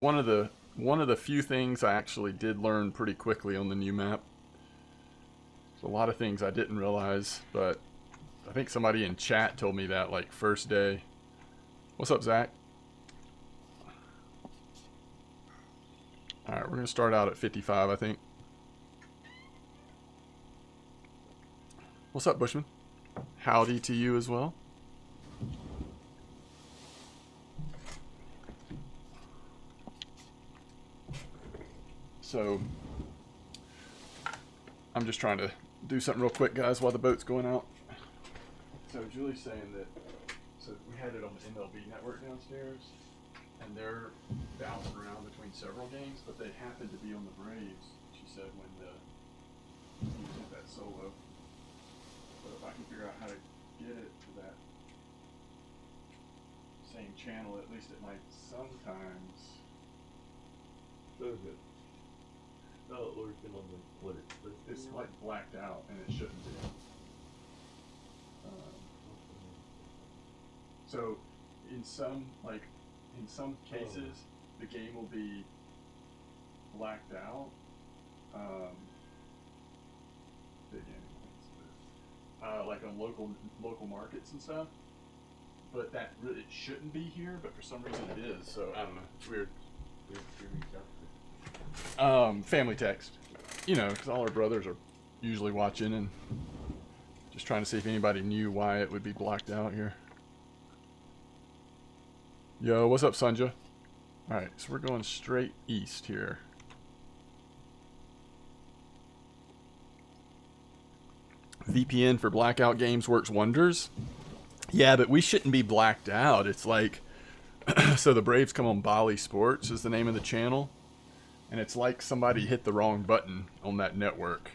One of the few things I actually did learn pretty quickly on the new map. There's a lot of things I didn't realize, but I think somebody in chat told me that like first day. What's up, Zach? Alright, we're gonna start out at 55, I think. What's up, Bushman? Howdy to you as well. So, I'm just trying to do something real quick, guys, while the boat's going out. So, Julie's saying that, so we had it on the MLB network downstairs, and they're bouncing around between several games, but they happen to be on the Braves, she said, when he did that solo. But if I can figure out how to get it to that same channel, at least it might sometimes. Okay. No, working on what it's like blacked out, and it shouldn't be. So, in some cases, the game will be blacked out. Like on local markets and stuff. But that really, it shouldn't be here, but for some reason it is. So I don't know. It's weird. Family text. You know, because all our brothers are usually watching and just trying to see if anybody knew why it would be blacked out here. Yo, what's up, Sunja? Alright, so we're going straight east here. VPN for blackout games works wonders. Yeah, but we shouldn't be blacked out. It's like, so the Braves come on Bali Sports is the name of the channel. And it's like somebody hit the wrong button on that network.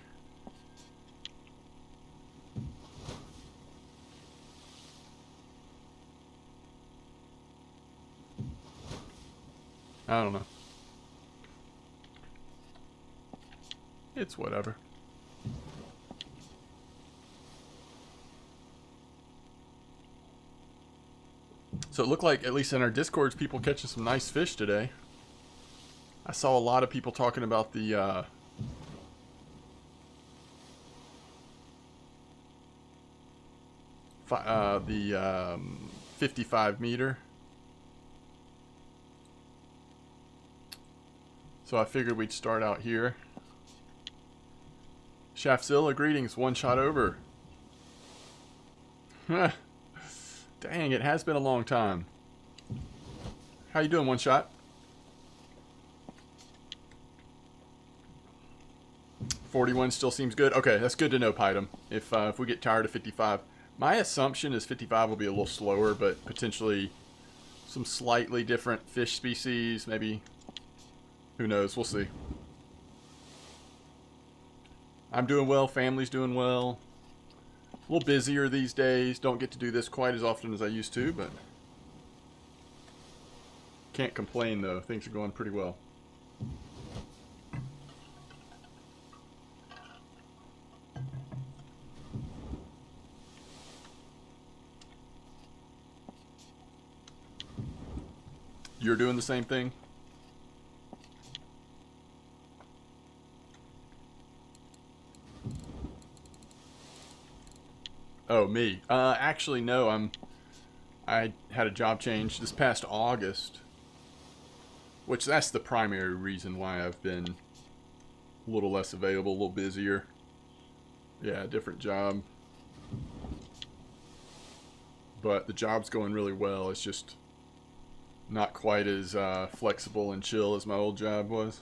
I don't know. It's whatever. So it looked like, at least in our Discords, people catching some nice fish today. I saw a lot of people talking about the 55 meter. So I figured we'd start out here. Shafzilla, greetings. One shot over. Dang, it has been a long time. How you doing, One Shot? $41 still seems good. Okay, that's good to know, Python. If we get tired of 55, my assumption is 55 will be a little slower, but potentially some slightly different fish species. Maybe, who knows? We'll see. I'm doing well. Family's doing well. A little busier these days. Don't get to do this quite as often as I used to, but can't complain though. Things are going pretty well. You're doing the same thing? Oh, me. Actually, no. I had a job change this past August, which that's the primary reason why I've been a little less available, a little busier. Yeah, different job. But the job's going really well. It's just not quite as flexible and chill as my old job was.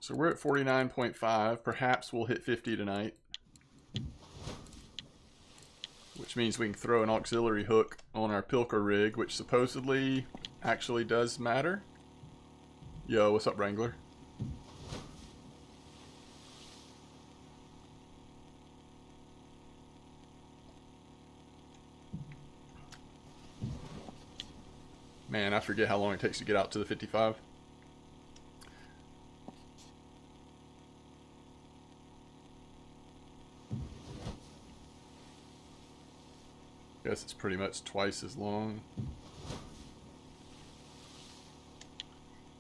So we're at 49.5. Perhaps we'll hit 50 tonight. Which means we can throw an auxiliary hook on our Pilker rig, which supposedly actually does matter. Yo, what's up, Wrangler? Man, I forget how long it takes to get out to the 55. Guess it's pretty much twice as long.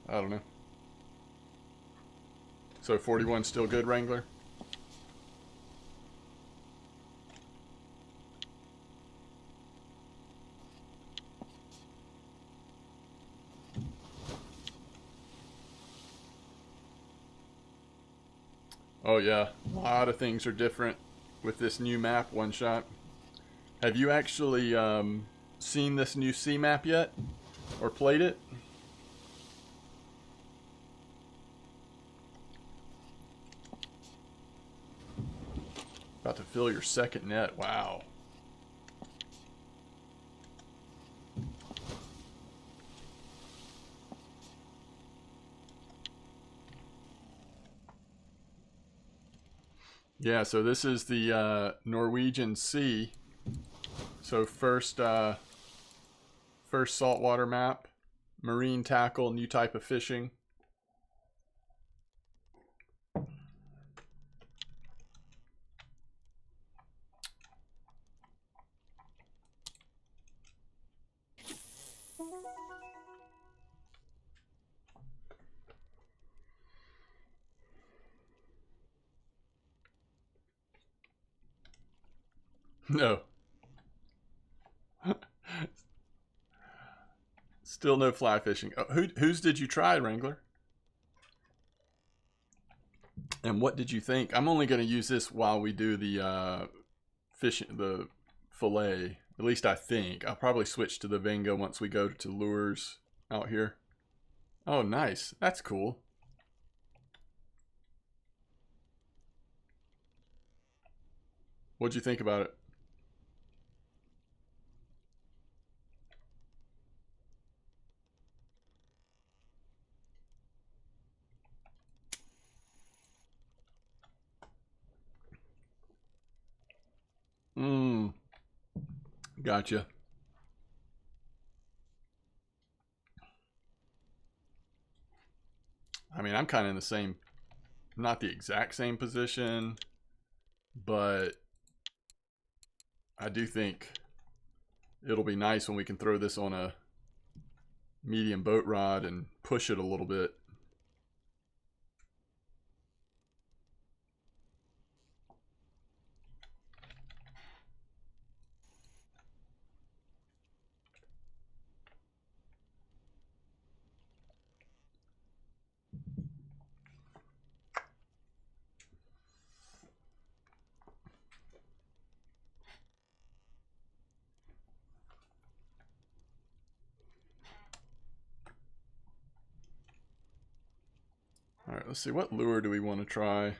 I don't know. So 41 still good, Wrangler? Oh yeah, a lot of things are different with this new map, One Shot. Have you actually seen this new C map yet? Or played it? About to fill your second net, wow. Yeah, so this is the Norwegian Sea. So first saltwater map, marine tackle, new type of fishing. No. Still no fly fishing. Oh, whose did you try, Wrangler? And what did you think? I'm only going to use this while we do the fishing, the fillet. At least I think. I'll probably switch to the Venga once we go to lures out here. Oh, nice. That's cool. What'd you think about it? Mmm. Gotcha. I mean, I'm kind of in the same, not the exact same position, but I do think it'll be nice when we can throw this on a medium boat rod and push it a little bit. All right, let's see. What lure do we want to try?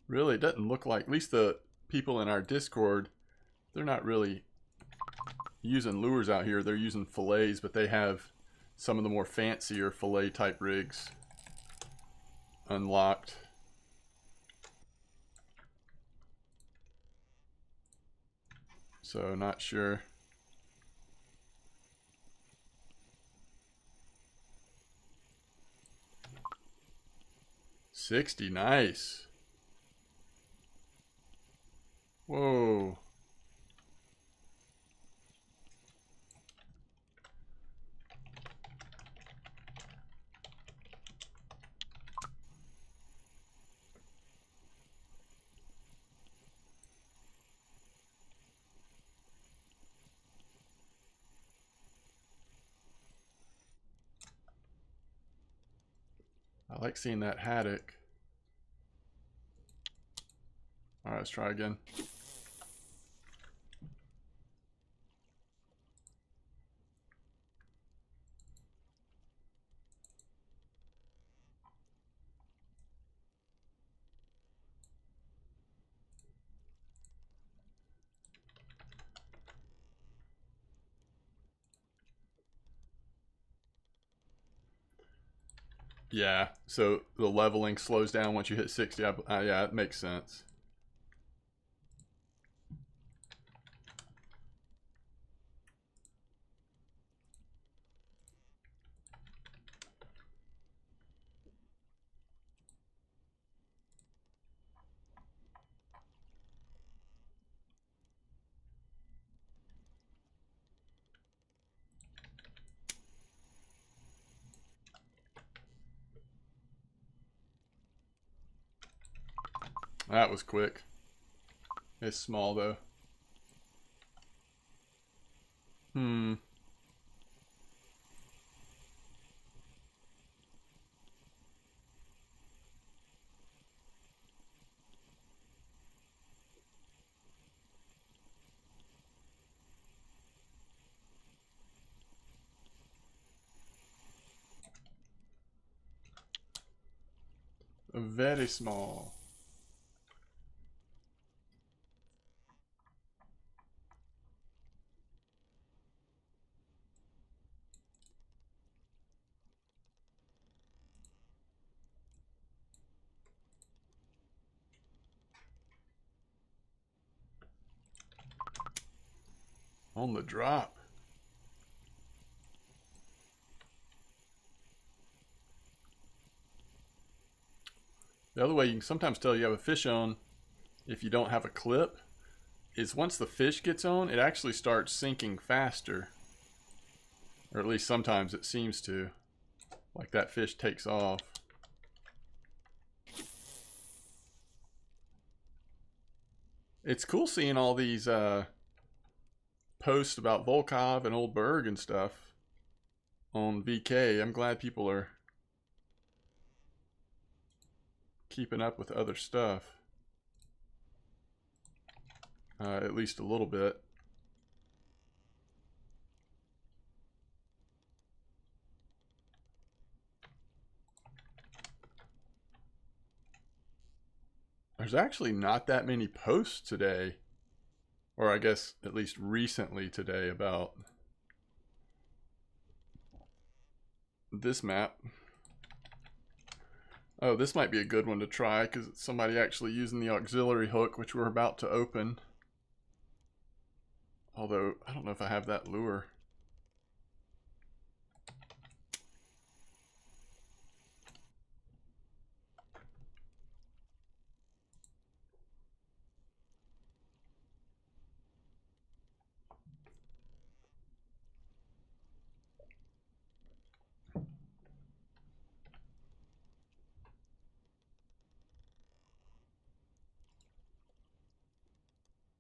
Really, it doesn't look like, at least the people in our Discord, they're not really using lures out here. They're using fillets, but they have some of the more fancier fillet type rigs unlocked. So not sure. $60, nice. Whoa. I like seeing that haddock. All right, let's try again. Yeah, so the leveling slows down once you hit 60. Yeah, it makes sense. That was quick. It's small though. Hmm. Very small. On the drop. The other way you can sometimes tell you have a fish on if you don't have a clip is once the fish gets on, it actually starts sinking faster. Or at least sometimes it seems to. Like that fish takes off. It's cool seeing all these posts about Volkov and Old Berg and stuff on VK. I'm glad people are keeping up with other stuff. At least a little bit. There's actually not that many posts today, or I guess at least recently today, about this map. Oh, this might be a good one to try because it's somebody actually using the auxiliary hook, which we're about to open. Although, I don't know if I have that lure.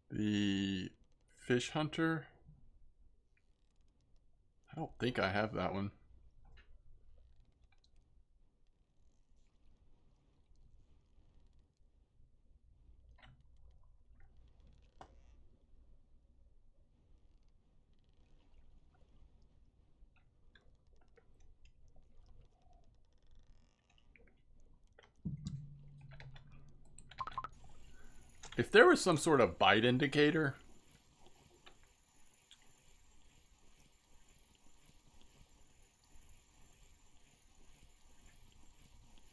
The Fish Hunter. I don't think I have that one. If there was some sort of bite indicator,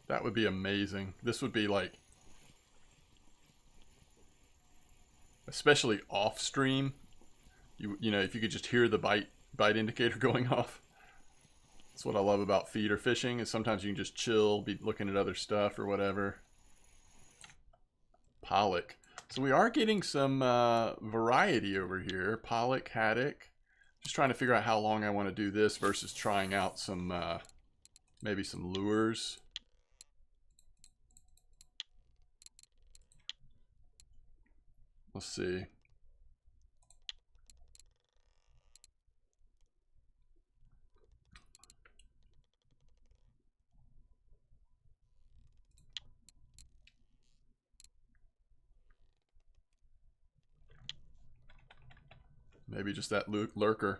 that would be amazing. This would be like, especially off stream, you know, if you could just hear the bite indicator going off. That's what I love about feeder fishing, is sometimes you can just chill, be looking at other stuff or whatever. Pollock. So we are getting some variety over here. Pollock, haddock. Just trying to figure out how long I want to do this versus trying out some, maybe some lures. Let's see. Maybe just that lurker.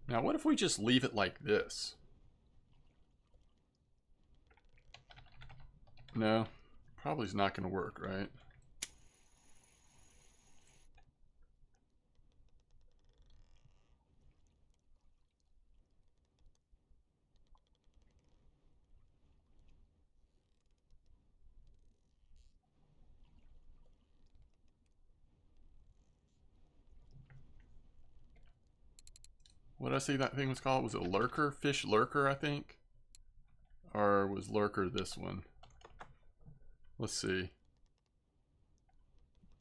Now, what if we just leave it like this? No, probably is not going to work, right? What did I say that thing was called? Was it a lurker? Fish lurker, I think? Or was lurker this one? Let's see.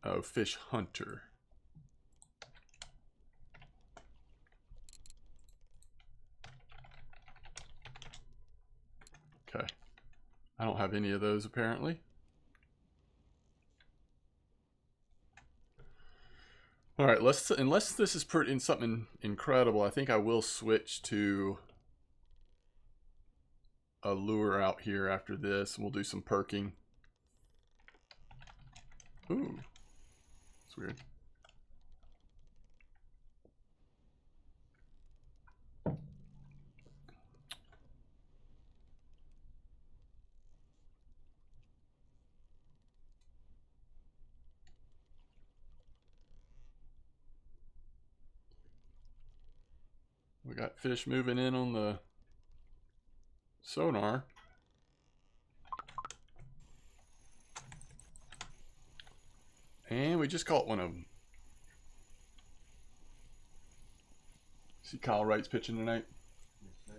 Oh, fish hunter. Okay. I don't have any of those apparently. All right, unless this is put in something incredible, I think I will switch to a lure out here after this, and we'll do some perking. Ooh, that's weird. We got fish moving in on the sonar. And we just caught one of them. See Kyle Wright's pitching tonight? Yes, sir.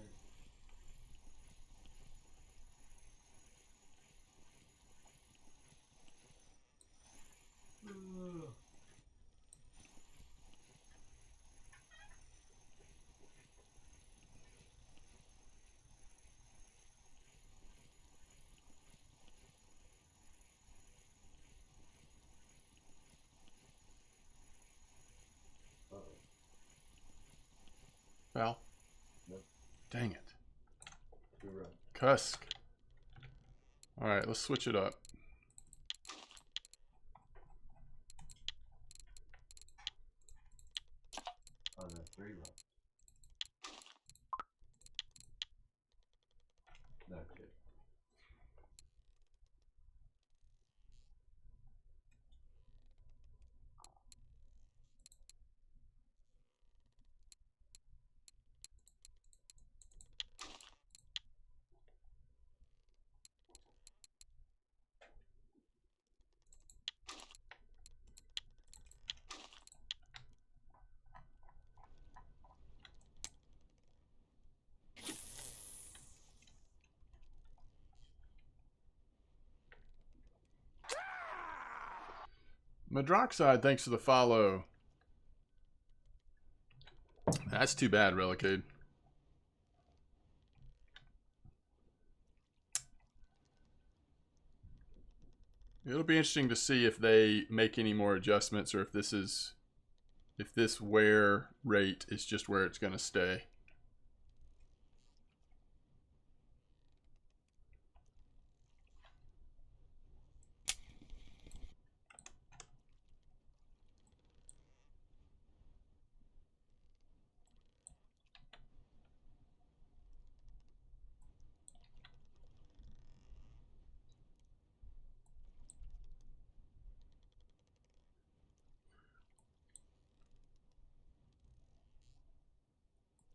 Uh-oh. Foul? Nope. Dang it. 2-run. Cusk. Alright, let's switch it up. On a 3-run. That's it. Madroxide, thanks for the follow. That's too bad, Relicade. It'll be interesting to see if they make any more adjustments or if this wear rate is just where it's going to stay.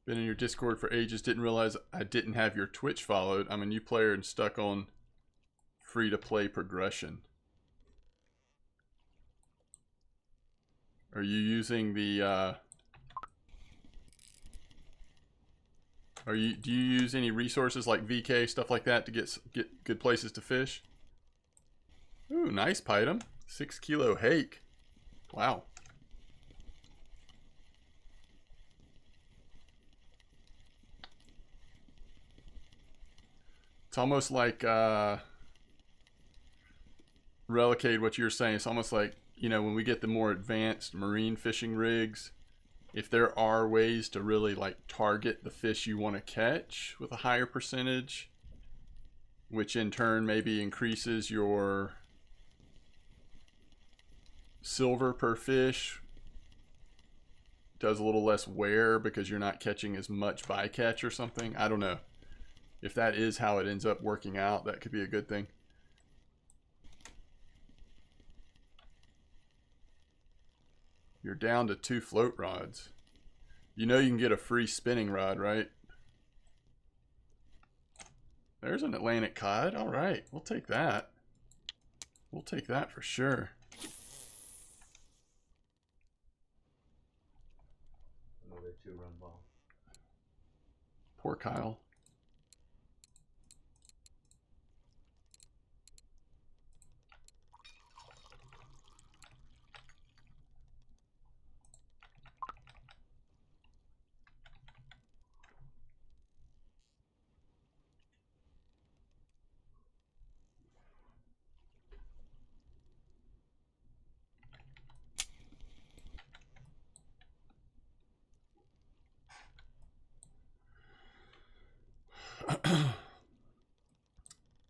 Been in your Discord for ages, didn't realize I didn't have your Twitch followed. I'm a new player and stuck on free-to-play progression. Are you using the do you use any resources like VK, stuff like that to get good places to fish? Ooh, nice Python. 6 kilo hake. Wow. It's almost like Relicade, what you're saying. It's almost like, you know, when we get the more advanced marine fishing rigs, if there are ways to really like target the fish you want to catch with a higher percentage, which in turn maybe increases your silver per fish, does a little less wear because you're not catching as much bycatch or something. I don't know. If that is how it ends up working out, that could be a good thing. You're down to 2 float rods. You know you can get a free spinning rod, right? There's an Atlantic cod. All right, we'll take that. We'll take that for sure. Another 2-run ball. Poor Kyle.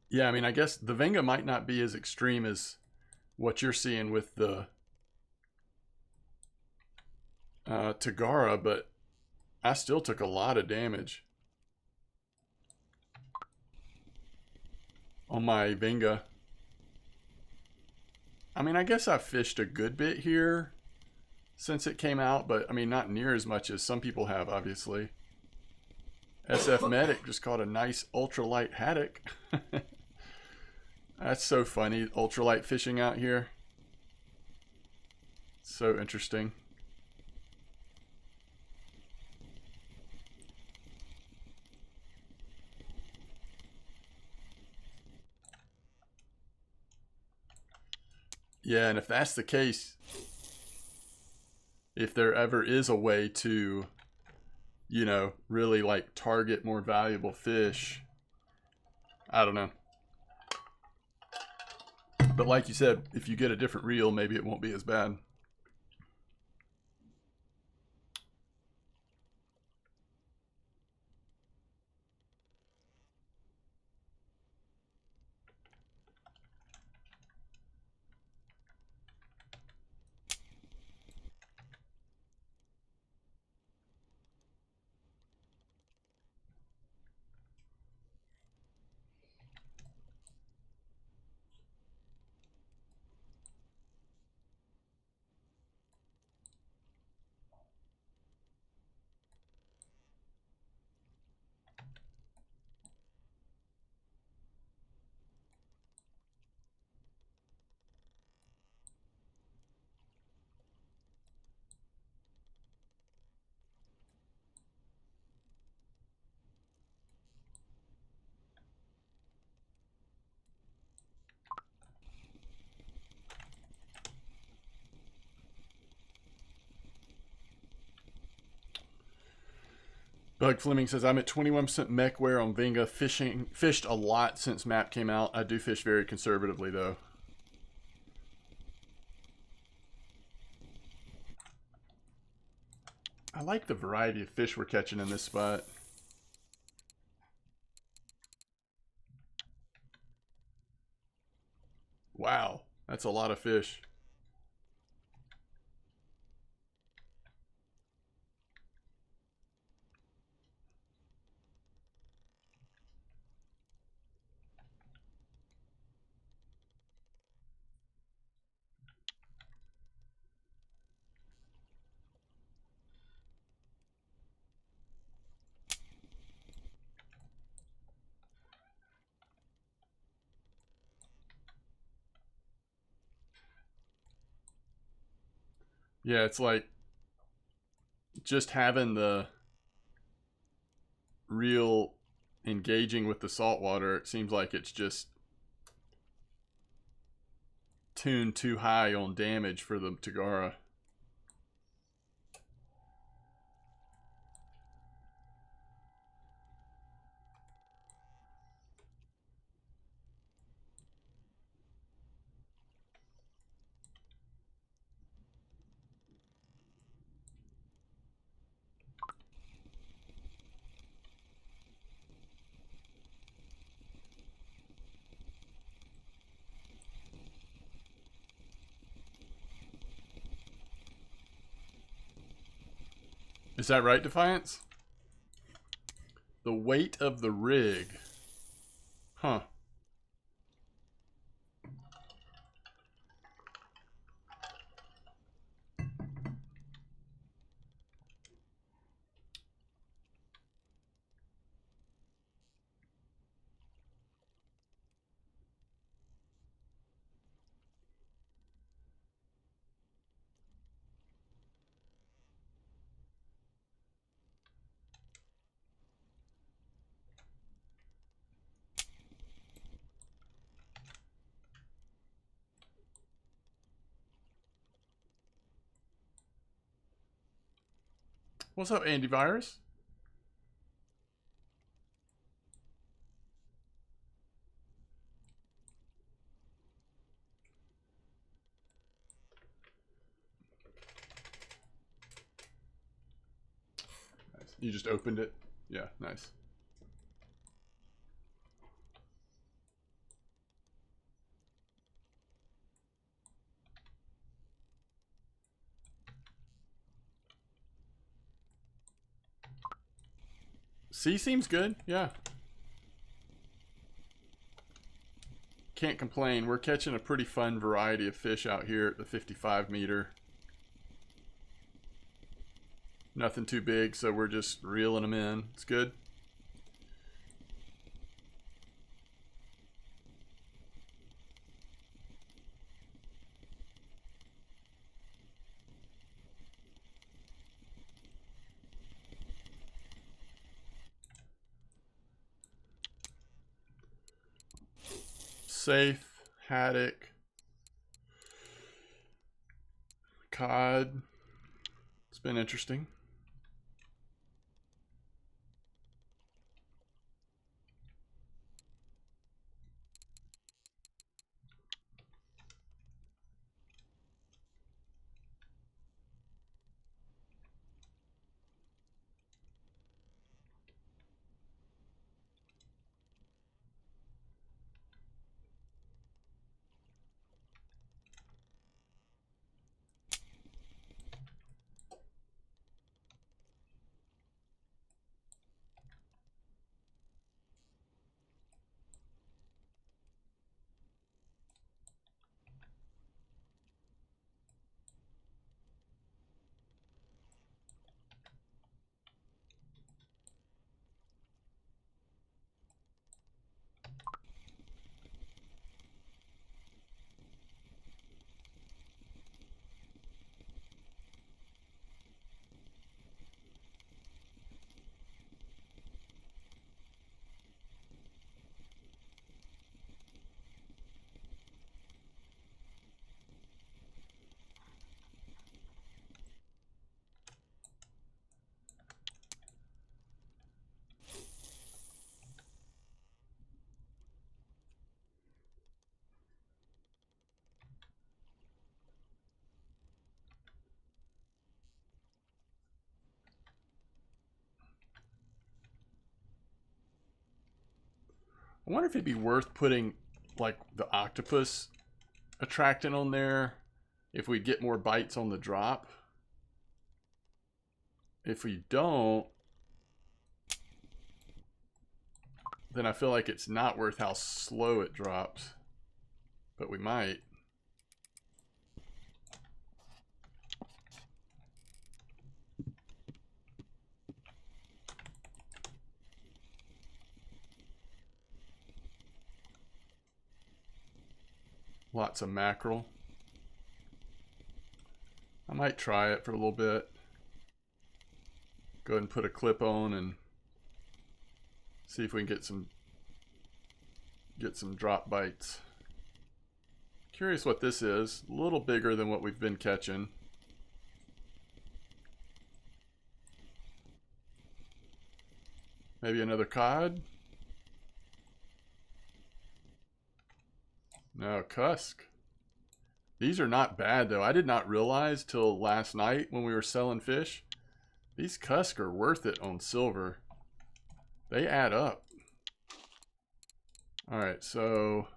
Yeah, I mean, I guess the Venga might not be as extreme as what you're seeing with the Tagara, but I still took a lot of damage on my Venga. I mean, I guess I fished a good bit here since it came out, but I mean, not near as much as some people have, obviously. SF Medic just caught a nice ultralight haddock. That's so funny, ultralight fishing out here. So interesting. Yeah, and if that's the case, if there ever is a way to, you know, really like target more valuable fish, I don't know. But like you said, if you get a different reel, maybe it won't be as bad. Bug Fleming says, I'm at 21% mech wear on Venga. Fished a lot since map came out. I do fish very conservatively, though. I like the variety of fish we're catching in this spot. Wow, that's a lot of fish. Yeah, it's like just having the real engaging with the saltwater. It seems like it's just tuned too high on damage for the Tagara. Is that right, Defiance? The weight of the rig. Huh. What's up, Andy Virus? Nice. You just opened it? Yeah, nice. C seems good, yeah. Can't complain. We're catching a pretty fun variety of fish out here at the 55 meter. Nothing too big, so we're just reeling them in. It's good. Safe, haddock, cod. It's been interesting. I wonder if it'd be worth putting like the octopus attractant on there if we get more bites on the drop. If we don't, then I feel like it's not worth how slow it drops. But we might. Lots of mackerel. I might try it for a little bit. Go ahead and put a clip on and see if we can get some drop bites. Curious what this is. A little bigger than what we've been catching. Maybe another cod? No, cusk. These are not bad though. I did not realize till last night when we were selling fish. These cusk are worth it on silver. They add up. Alright, so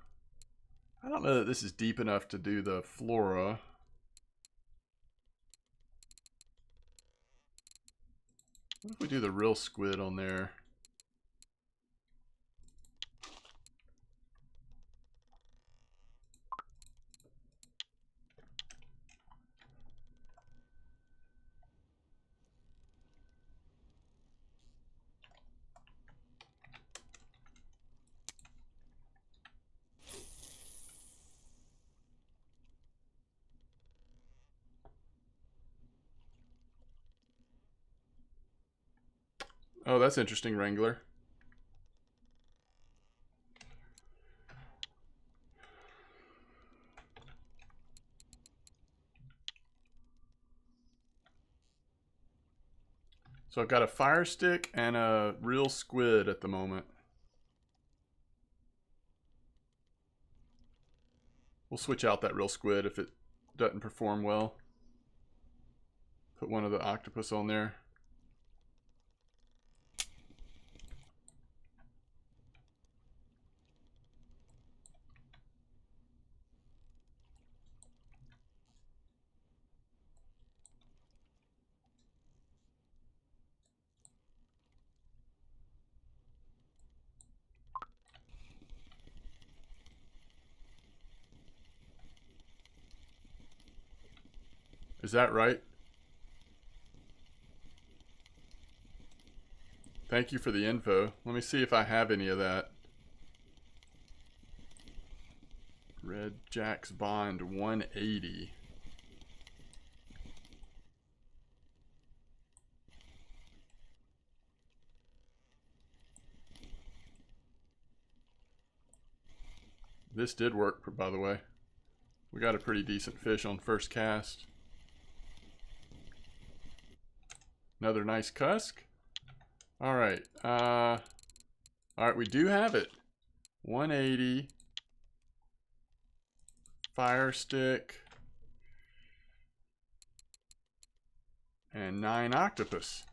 I don't know that this is deep enough to do the flora. What if we do the real squid on there? Oh, that's interesting, Wrangler. So I've got a fire stick and a real squid at the moment. We'll switch out that real squid if it doesn't perform well. Put one of the octopus on there. Is that right? Thank you for the info. Let me see if I have any of that. Red Jack's Bond 180. This did work, by the way. We got a pretty decent fish on first cast. Another nice cusk. Alright. Alright, we do have it. 180. Fire stick. And 9 octopus.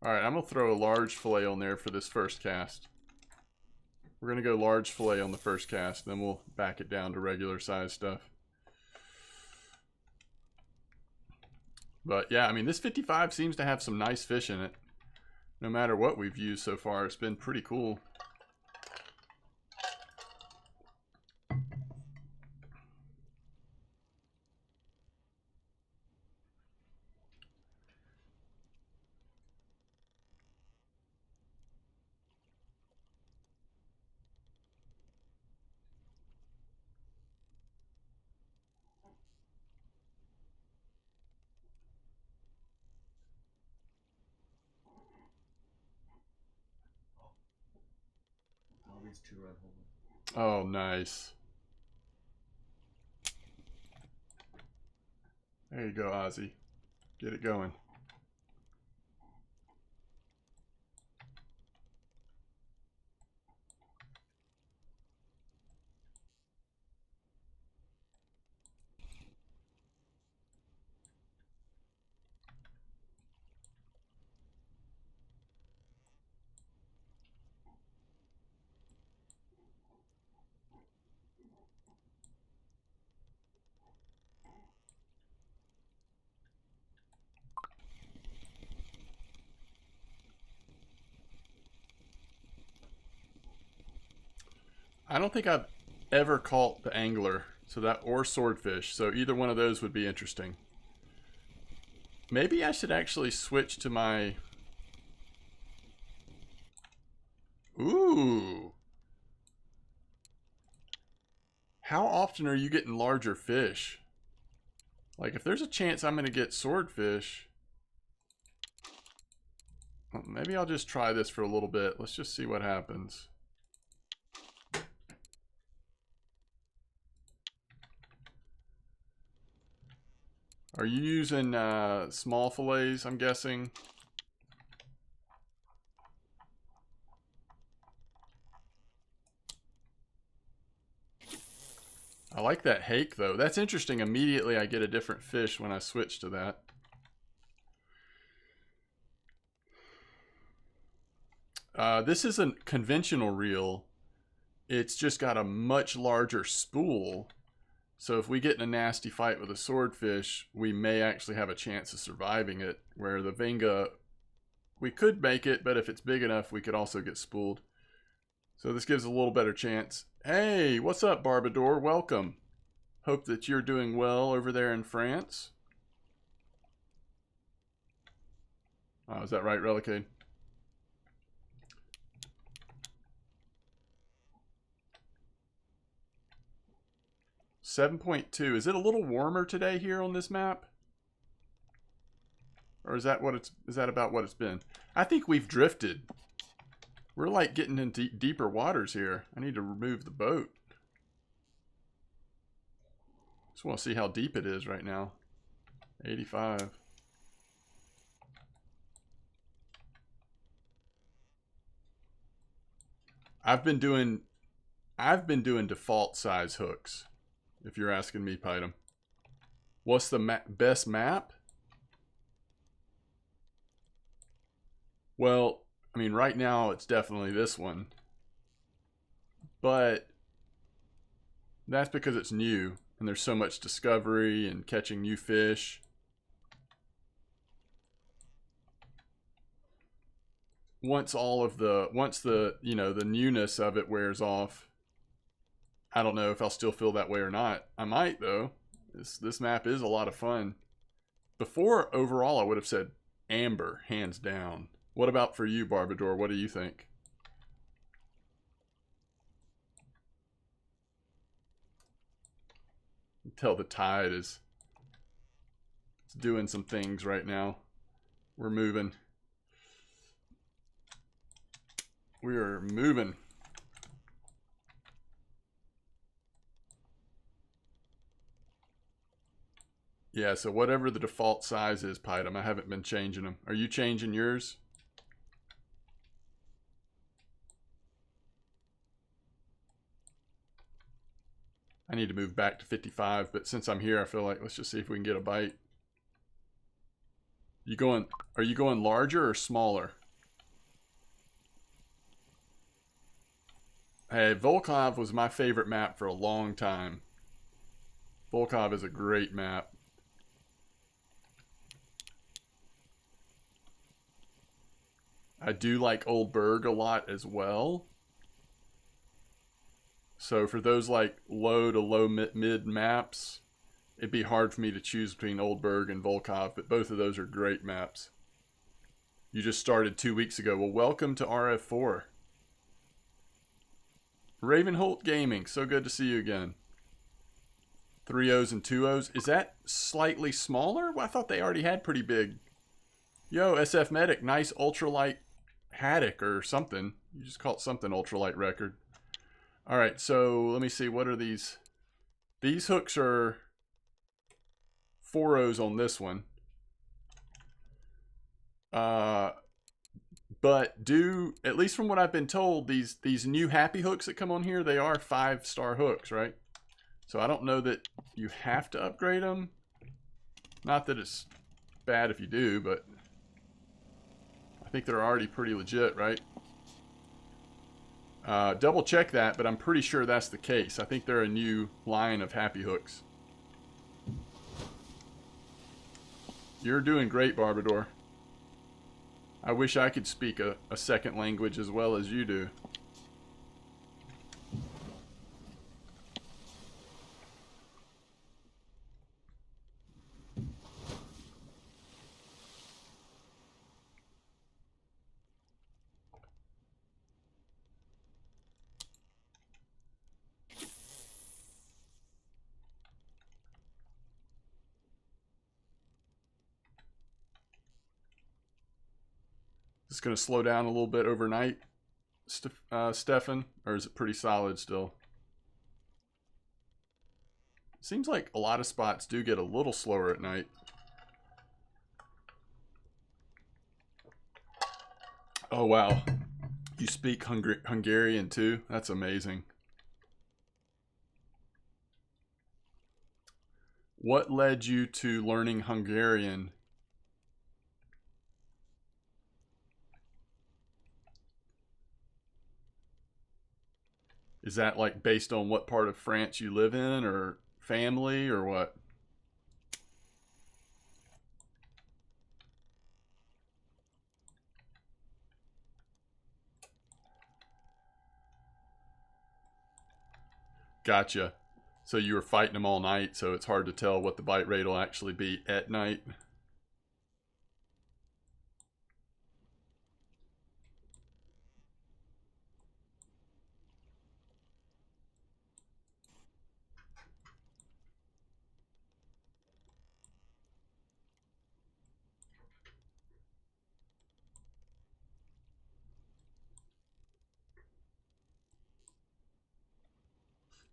Alright, I'm going to throw a large fillet on there for this first cast. We're going to go large fillet on the first cast, then we'll back it down to regular size stuff. But yeah, I mean, this 55 seems to have some nice fish in it. No matter what we've used so far, it's been pretty cool. Always 2 run home. Oh, nice. There you go, Ozzy. Get it going. I don't think I've ever caught the angler, so that or swordfish, so either one of those would be interesting. Maybe I should actually switch to my... Ooh! How often are you getting larger fish? Like, if there's a chance I'm going to get swordfish... Well, maybe I'll just try this for a little bit. Let's just see what happens. Are you using small fillets, I'm guessing? I like that hake, though. That's interesting. Immediately I get a different fish when I switch to that. This is a conventional reel. It's just got a much larger spool. So if we get in a nasty fight with a swordfish, we may actually have a chance of surviving it. Where the Venga, we could make it, but if it's big enough, we could also get spooled. So this gives a little better chance. Hey, what's up, Barbador? Welcome. Hope that you're doing well over there in France. Oh, is that right, Relicade? .2. Is it a little warmer today here on this map? Or is that about what it's been? I think we've drifted. We're like getting into deeper waters here. I need to remove the boat. Just want to see how deep it is right now. 85. I've been doing default size hooks. If you're asking me, Python. What's the best map? Well, I mean, right now it's definitely this one. But that's because it's new and there's so much discovery and catching new fish. Once the the newness of it wears off, I don't know if I'll still feel that way or not. I might though. This map is a lot of fun. Before, overall, I would have said Amber, hands down. What about for you, Barbador? What do you think? Tell the tide is doing some things right now. We're moving. We are moving. Yeah, so whatever the default size is, Python, I haven't been changing them. Are you changing yours? I need to move back to 55, but since I'm here, I feel like let's just see if we can get a bite. Are you going larger or smaller? Hey, Volkov was my favorite map for a long time. Volkov is a great map. I do like Old Berg a lot as well. So for those like low to low mid maps, it'd be hard for me to choose between Old Berg and Volkov, but both of those are great maps. You just started 2 weeks ago. Well, welcome to RF4. Ravenholt Gaming, so good to see you again. 3 O's and 2 O's. Is that slightly smaller? Well, I thought they already had pretty big. Yo, SF Medic, nice ultralight haddock or something. You just call it something ultralight record. All right, so let me see. What are these? These hooks are 4 O's on this one. But at least from what I've been told, these new happy hooks that come on here, they are 5-star hooks, right? So I don't know that you have to upgrade them. Not that it's bad if you do, but I think they're already pretty legit, right? Double check that, but I'm pretty sure that's the case. I think they're a new line of happy hooks. You're doing great, Barbador. I wish I could speak a second language as well as you do. It's going to slow down a little bit overnight, Stefan, or is it pretty solid still? Seems like a lot of spots do get a little slower at night. Oh, wow. You speak Hungarian too? That's amazing. What led you to learning Hungarian? Is that like based on what part of France you live in or family or what? Gotcha. So you were fighting them all night, so it's hard to tell what the bite rate will actually be at night.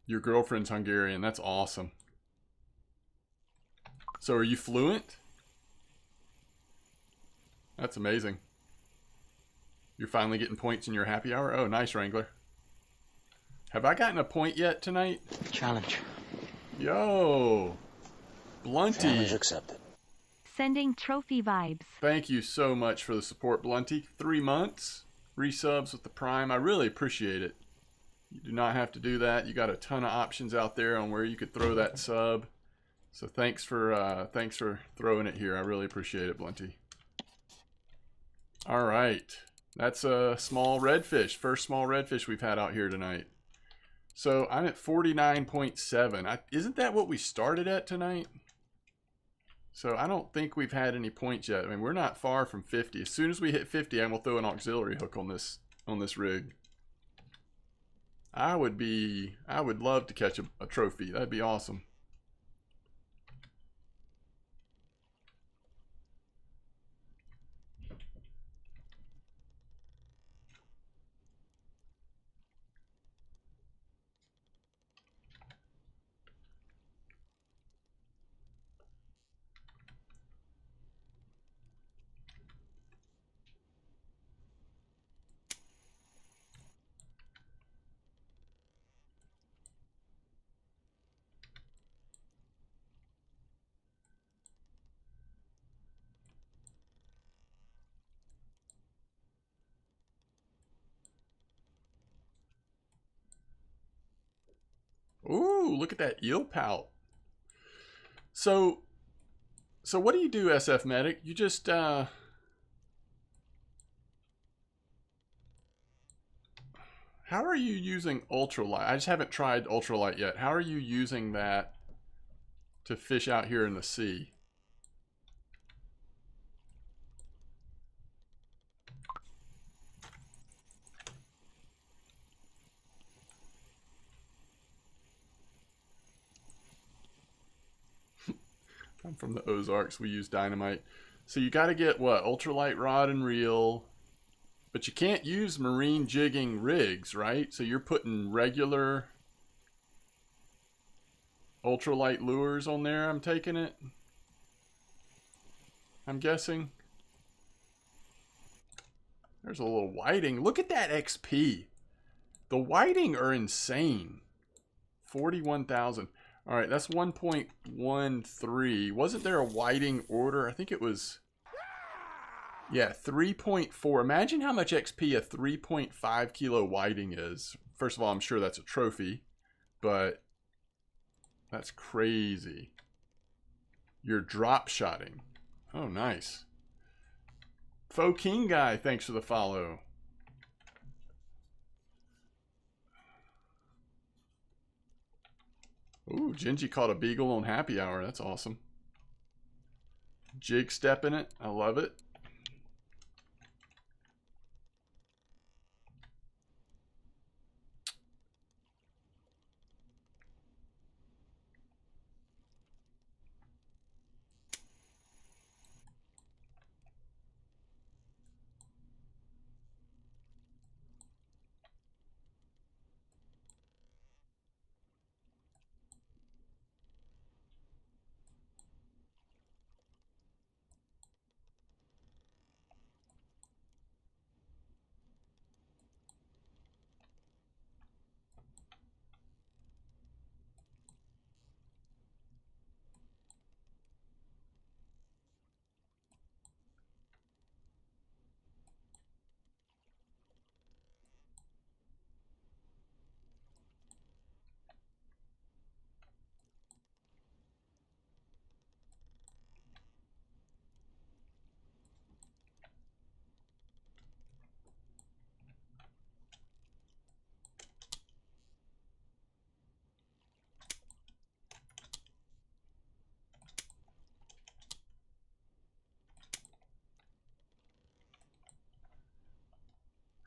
Your girlfriend's Hungarian. That's awesome. So are you fluent? That's amazing. You're finally getting points in your happy hour? Oh, nice, Wrangler. Have I gotten a point yet tonight? Challenge. Yo, Challenge Blunty. accepted. Sending trophy vibes. Thank you so much for the support, Blunty. 3 months, resubs with the Prime. I really appreciate it. You do not have to do that. You got a ton of options out there on where you could throw that sub. So thanks for throwing it here. I really appreciate it, Blunty. All right, that's a small redfish. First small redfish we've had out here tonight. So I'm at 49.7. Isn't that what we started at tonight? So I don't think we've had any points yet. I mean, we're not far from 50. As soon as we hit 50, I'm gonna throw an auxiliary hook on this rig. I would love to catch a trophy. That'd be awesome. Ooh, look at that eel pout. So what do you do, SF Medic? You just how are you using ultralight? I just haven't tried ultralight yet. How are you using that to fish out here in the sea? I'm from the Ozarks. We use dynamite. So you got to get what? Ultralight rod and reel. But you can't use marine jigging rigs, right? So you're putting regular ultralight lures on there, I'm taking it. I'm guessing. There's a little whiting. Look at that XP. The whiting are insane. 41,000. All right, that's 1.13. Wasn't there a whiting order? I think it was, yeah, 3.4. Imagine how much XP a 3.5 kilo whiting is. First of all, I'm sure that's a trophy, but that's crazy. You're drop shotting. Oh, nice. Faux King Guy, thanks for the follow. Ooh, Gingy caught a beagle on happy hour. That's awesome. Jig step in it. I love it.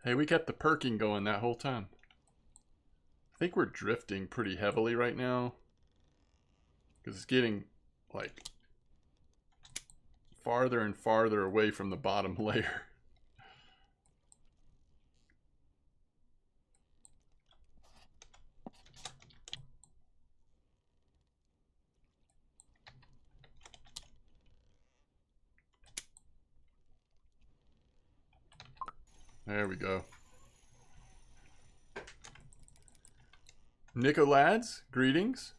Hey, we kept the perking going that whole time. I think we're drifting pretty heavily right now. Because it's getting, like, farther and farther away from the bottom layer. There we go. Nico lads, greetings.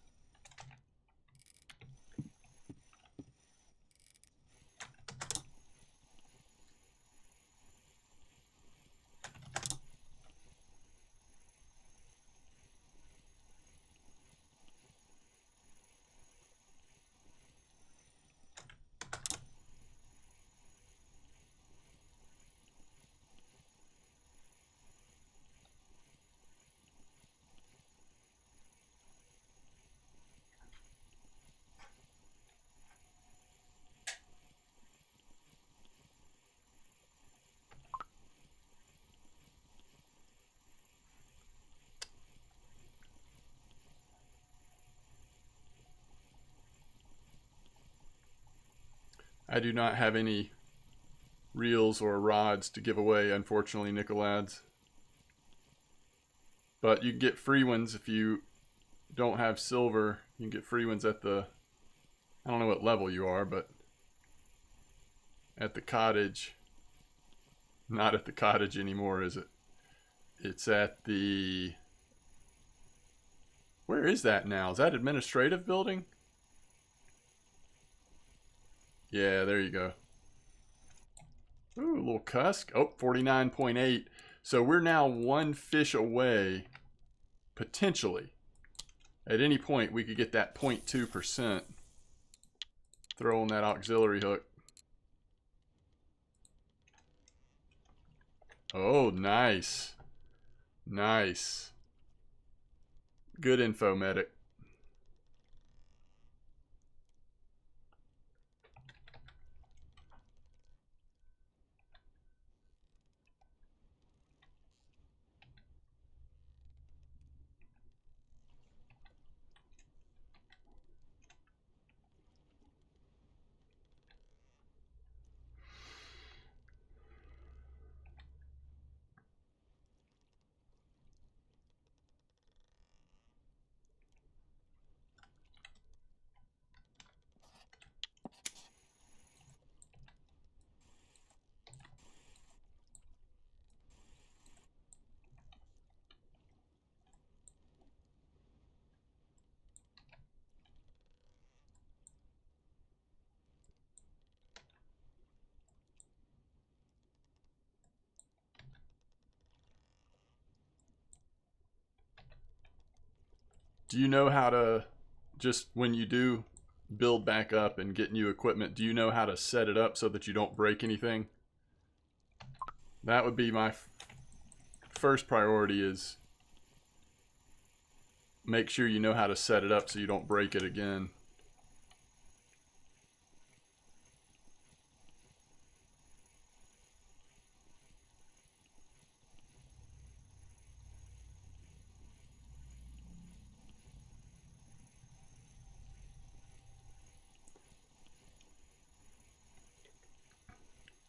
I do not have any reels or rods to give away, unfortunately, Nicolads. But you can get free ones if you don't have silver. You can get free ones at the, I don't know what level you are, but at the cottage. Not at the cottage anymore, is it? It's at the, where is that now? Is that administrative building? Yeah, there you go. Ooh, a little cusk. Oh, 49.8. So we're now one fish away, potentially. At any point, we could get that 0.2%. Throw on that auxiliary hook. Oh, nice. Nice. Good info, medic. Do you know how to, just when you do build back up and get new equipment, do you know how to set it up so that you don't break anything? That would be my first priority, is make sure you know how to set it up so you don't break it again.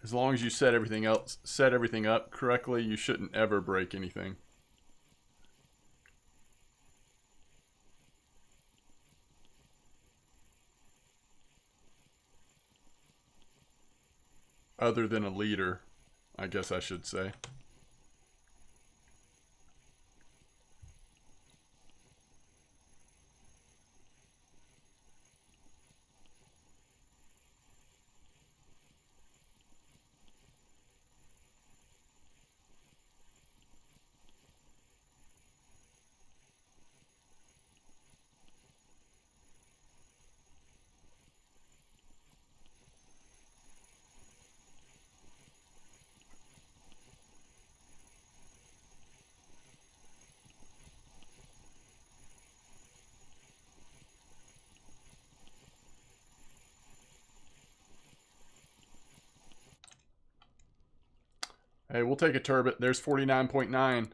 As long as you set everything up correctly, you shouldn't ever break anything. Other than a leader, I guess I should say. Hey, we'll take a turbot. There's 49.9.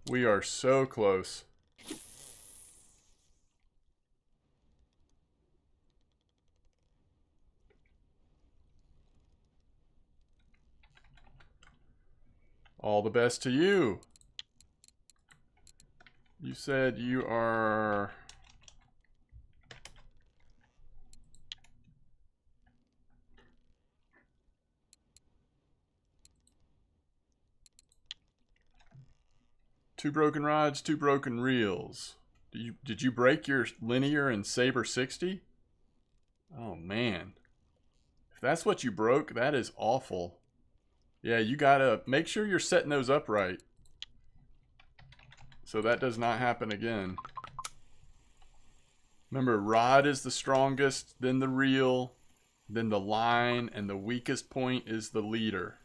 We are so close. All the best to you. You said you are... 2 broken rods, 2 broken reels. Did you break your linear in Saber 60? Oh man. If that's what you broke, that is awful. Yeah, you gotta make sure you're setting those up right, so that does not happen again. Remember, rod is the strongest, then the reel, then the line, and the weakest point is the leader.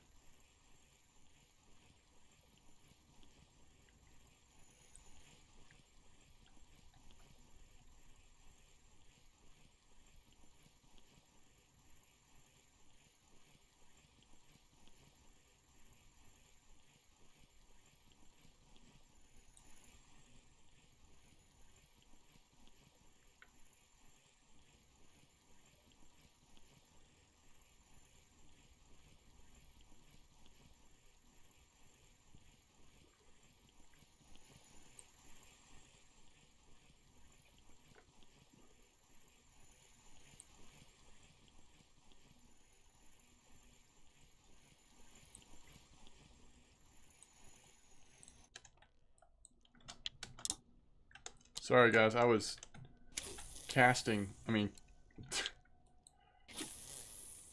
Sorry guys, I was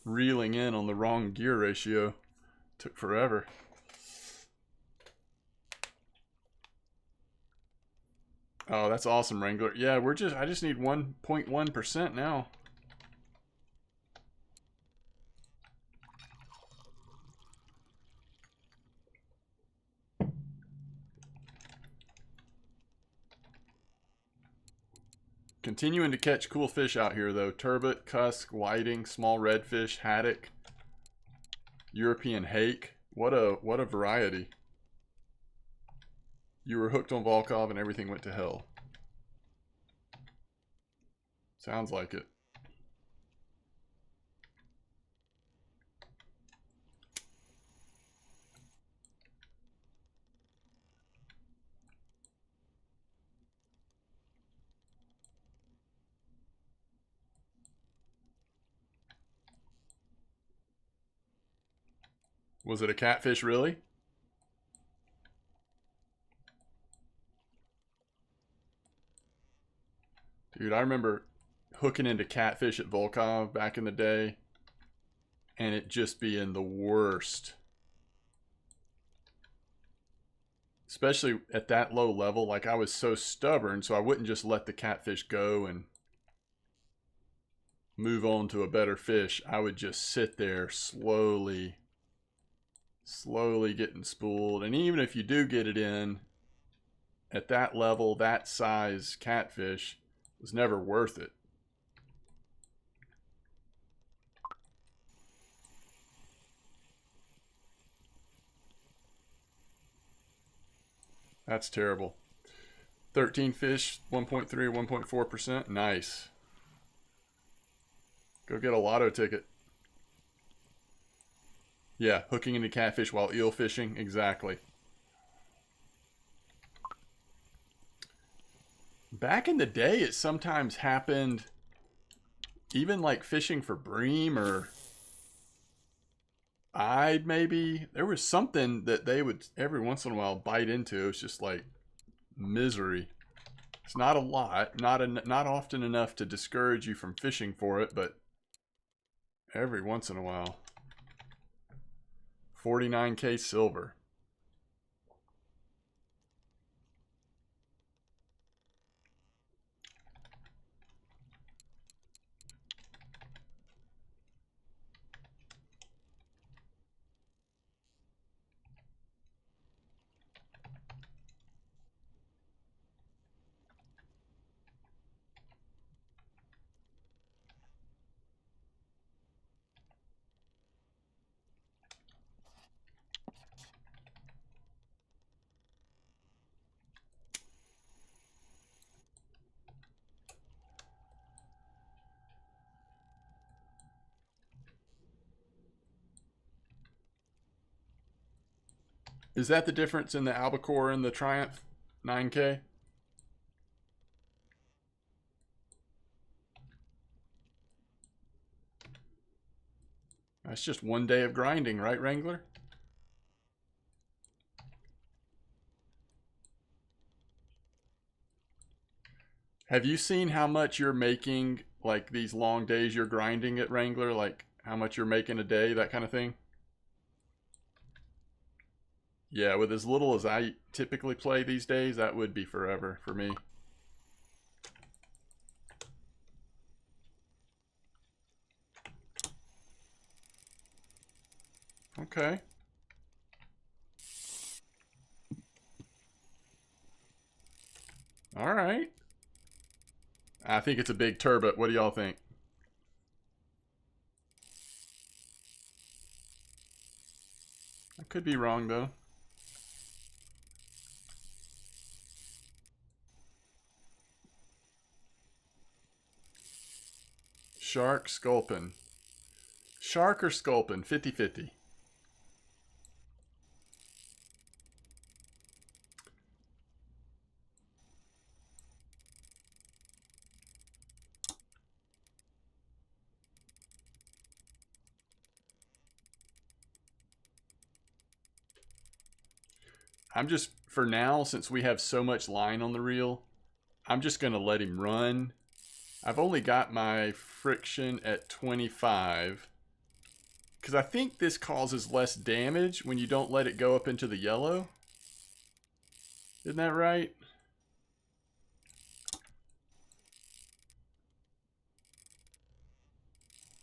reeling in on the wrong gear ratio. Took forever. Oh, that's awesome, Wrangler. Yeah, I just need 1.1% now. Continuing to catch cool fish out here, though. Turbot, cusk, whiting, small redfish, haddock, European hake. What a variety. You were hooked on Volkov and everything went to hell. Sounds like it. Was it a catfish, really? Dude, I remember hooking into catfish at Volkov back in the day, and it just being the worst. Especially at that low level, like I was so stubborn, so I wouldn't just let the catfish go and move on to a better fish. I would just sit there slowly getting spooled. And even if you do get it in at that level, that size catfish, it was never worth it. That's terrible. 13 fish, 1.3 or 1.4%. Nice. Go get a lotto ticket. Yeah, hooking into catfish while eel fishing. Exactly. Back in the day, it sometimes happened, even like fishing for bream or eyed maybe. There was something that they would every once in a while bite into. It was just like misery. It's not a lot, not often enough to discourage you from fishing for it, but every once in a while. 49K silver. Is that the difference in the Albacore and the Triumph 9K? That's just one day of grinding, right, Wrangler? Have you seen how much you're making, like these long days you're grinding at Wrangler, like how much you're making a day, that kind of thing? Yeah, with as little as I typically play these days, that would be forever for me. Okay. All right. I think it's a big turbot. What do y'all think? I could be wrong, though. Shark, Sculpin. Shark or Sculpin? 50-50. I'm just, for now, since we have so much line on the reel, I'm just going to let him run. I've only got my friction at 25. Because I think this causes less damage when you don't let it go up into the yellow. Isn't that right?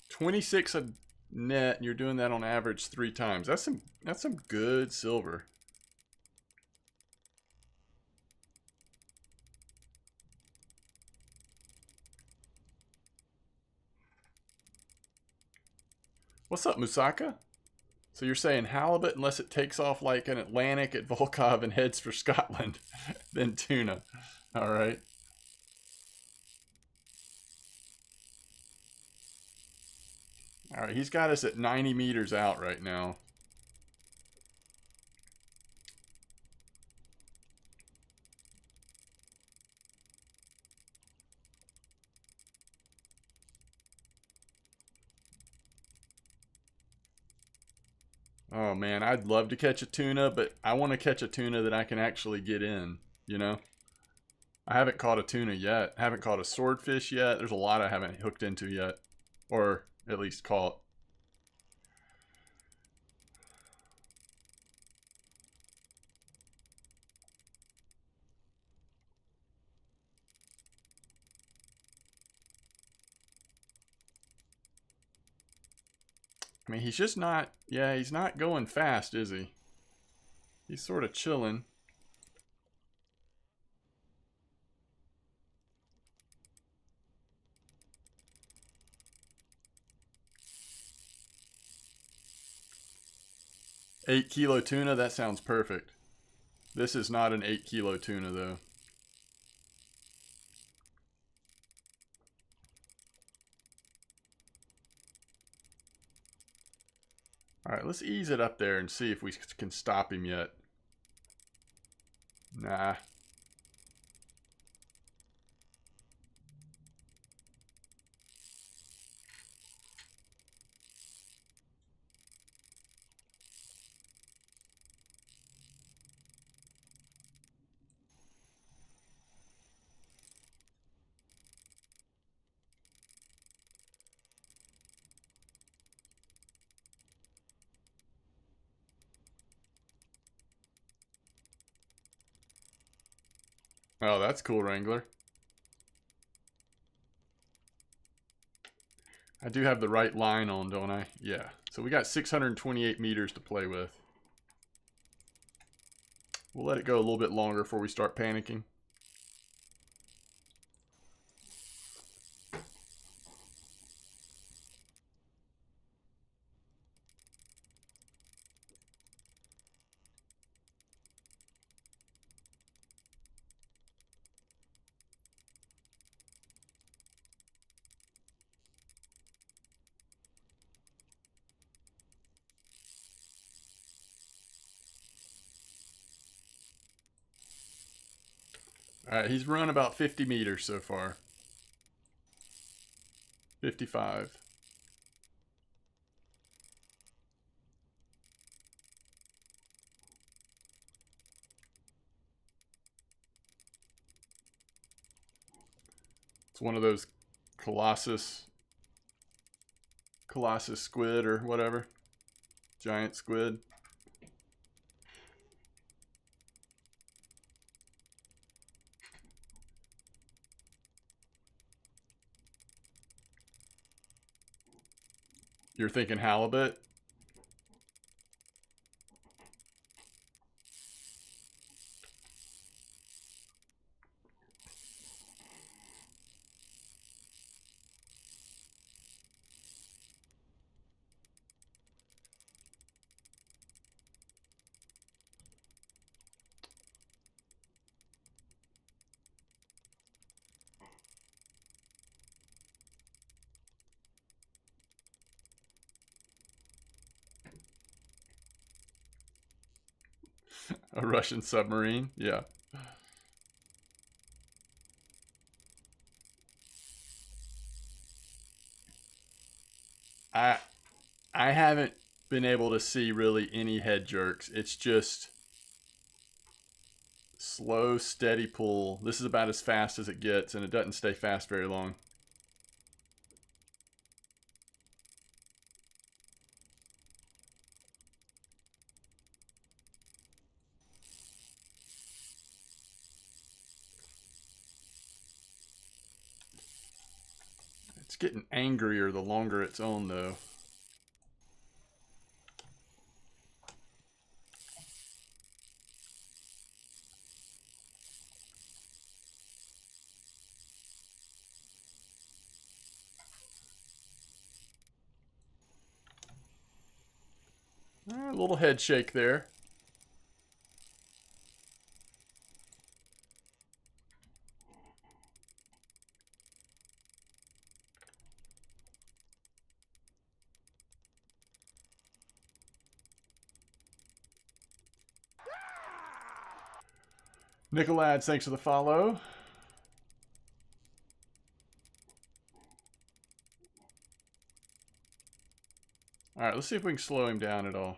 $26 a net, and you're doing that on average 3 times. That's some good silver. What's up, Musaka? So you're saying halibut unless it takes off like an Atlantic at Volkov and heads for Scotland, then tuna. All right. All right, he's got us at 90 meters out right now. Oh man, I'd love to catch a tuna, but I want to catch a tuna that I can actually get in, you know? I haven't caught a tuna yet. I haven't caught a swordfish yet. There's a lot I haven't hooked into yet. Or at least caught. I mean, he's just not... Yeah, he's not going fast, is he? He's sort of chilling. $8-kilo tuna, that sounds perfect. This is not an 8-kilo tuna, though. Alright, let's ease it up there and see if we can stop him yet. Nah. Oh, that's cool, Wrangler. I do have the right line on, don't I? Yeah. So we got 628 meters to play with. We'll let it go a little bit longer before we start panicking. Alright, he's run about 50 meters so far. 55. It's one of those Colossus squid or whatever. Giant squid. You're thinking halibut? A Russian submarine? Yeah. I haven't been able to see really any head jerks. It's just slow, steady pull. This is about as fast as it gets, and it doesn't stay fast very long. It's getting angrier the longer it's on, though. A little head shake there. Nicolad, thanks for the follow. Alright, let's see if we can slow him down at all.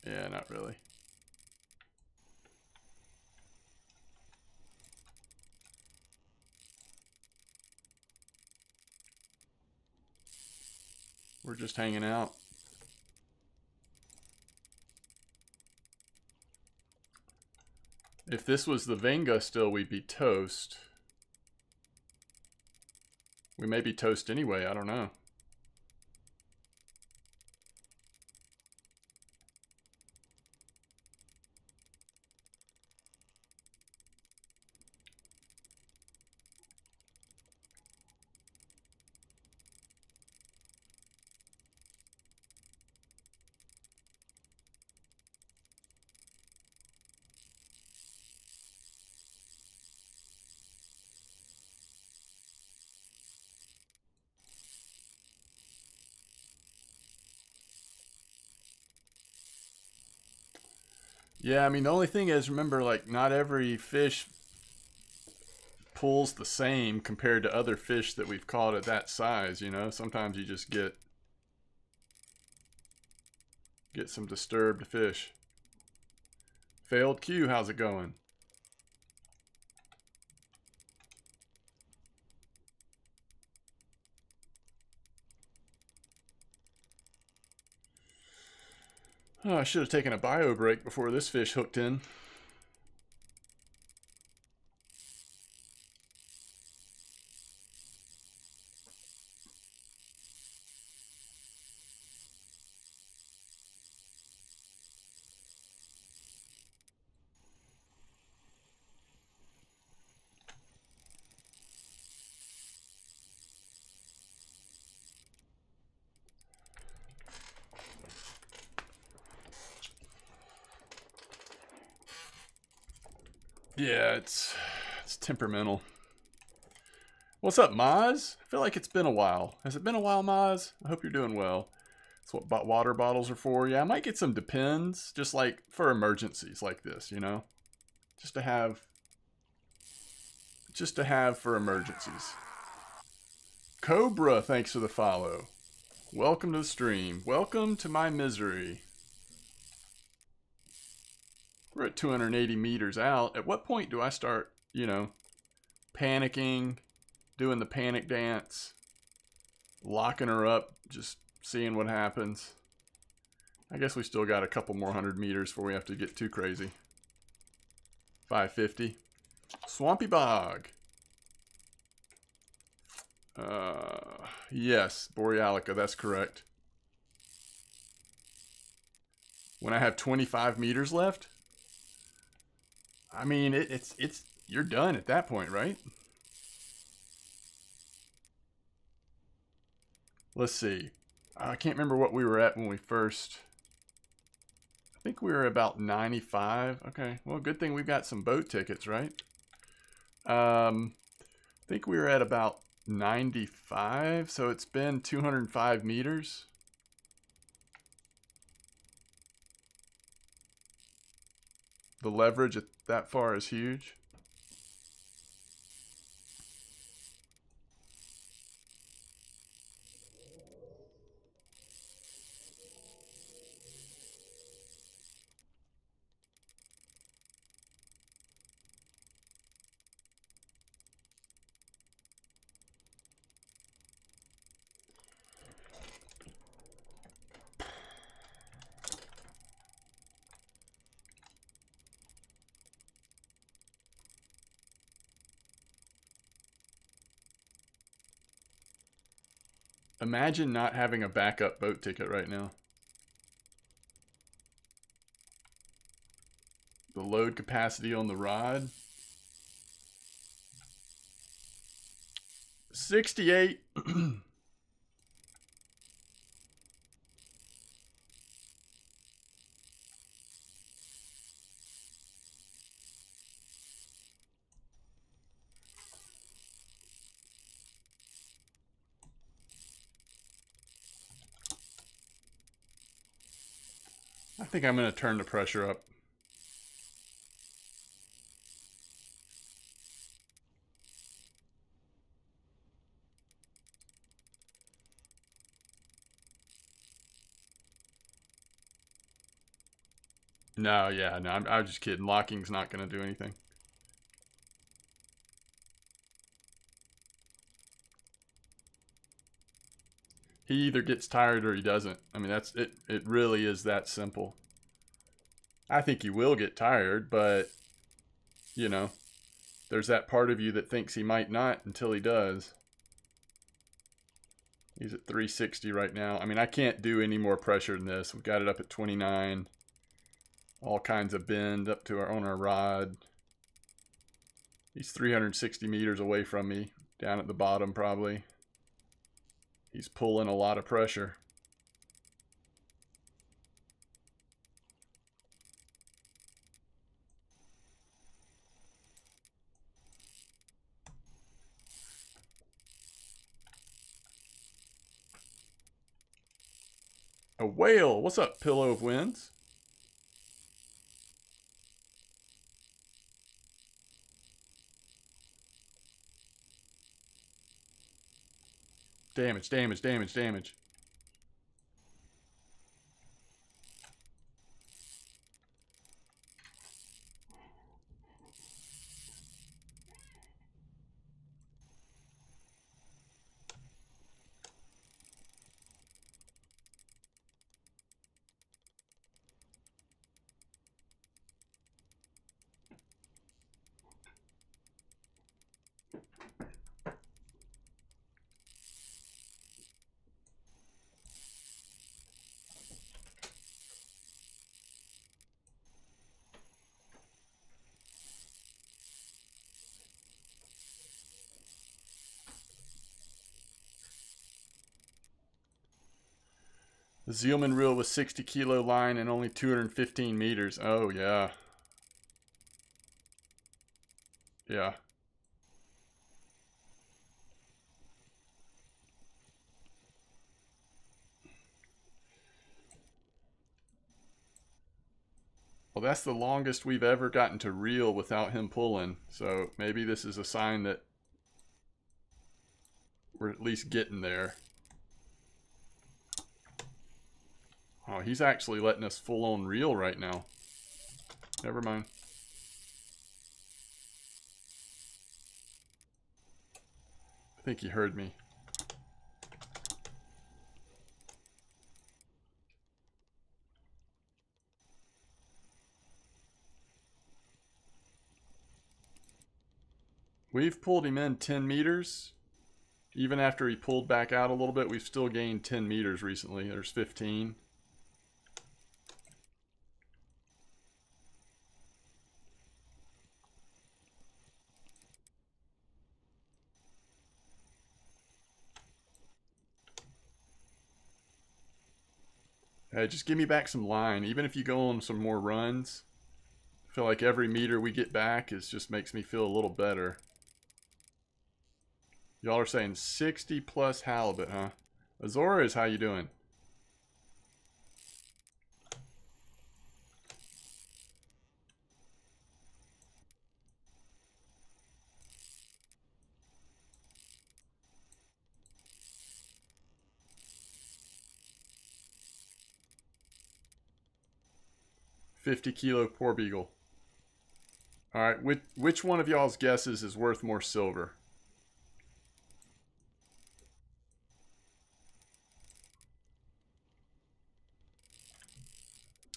Yeah, not really. We're just hanging out. If this was the Venga still, we'd be toast. We may be toast anyway, I don't know. Yeah, I mean, the only thing is, remember, like, not every fish pulls the same compared to other fish that we've caught at that size, you know? Sometimes you just get some disturbed fish. Failed Q, how's it going? Oh, I should have taken a bio break before this fish hooked in. Yeah, it's temperamental. What's up, Maz? I feel like it's been a while. Has it been a while, Maz? I hope you're doing well. That's what water bottles are for. Yeah, I might get some Depends, just like for emergencies like this, you know? Just to have for emergencies. Cobra, thanks for the follow. Welcome to the stream. Welcome to my misery. We're at 280 meters out. At what point do I start, you know, panicking, doing the panic dance, locking her up, just seeing what happens? I guess we still got a couple more 100 meters before we have to get too crazy. 550. Swampy Bog. Yes, Borealica, that's correct. When I have 25 meters left, I mean, it's you're done at that point, right? Let's see. I can't remember what we were at when we first... I think we were about 95. Okay, well, good thing we've got some boat tickets, right? I think we were at about 95, so it's been 205 meters. The leverage at that far is huge. Imagine not having a backup boat ticket right now. The load capacity on the rod. 68. I think I'm going to turn the pressure up. No, yeah, no, I'm just kidding. Locking's not going to do anything. He either gets tired or he doesn't. I mean, that's it. It really is that simple. I think he will get tired, but, you know, there's that part of you that thinks he might not until he does. He's at 360 right now. I mean, I can't do any more pressure than this. We've got it up at 29. All kinds of bend up to on our rod. He's 360 meters away from me, down at the bottom probably. He's pulling a lot of pressure. A whale! What's up, Pillow of Winds? Damage, damage, damage, damage. The Zeilman reel was 60 kilo line and only 215 meters. Oh, yeah. Yeah. Well, that's the longest we've ever gotten to reel without him pulling. So maybe this is a sign that we're at least getting there. Oh, he's actually letting us full on reel right now. Never mind. I think he heard me. We've pulled him in 10 meters. Even after he pulled back out a little bit, we've still gained 10 meters recently. There's 15. Hey, just give me back some line. Even if you go on some more runs, I feel like every meter we get back just makes me feel a little better. Y'all are saying 60 plus halibut, huh? Azores, how you doing? $50-kilo poor beagle. All right, which one of y'all's guesses is worth more silver?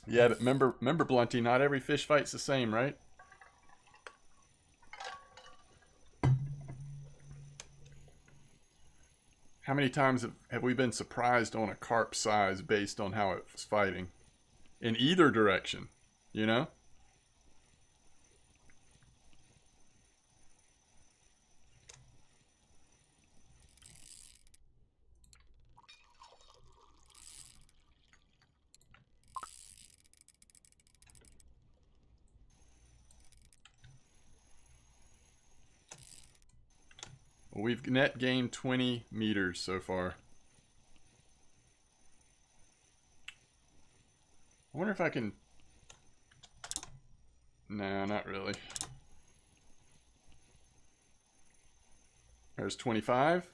Yeah, but remember, Blunty, not every fish fight's the same, right? How many times have we been surprised on a carp size based on how it was fighting? In either direction, you know? We've net gained 20 meters so far. I wonder if I can... No, not really. There's 25.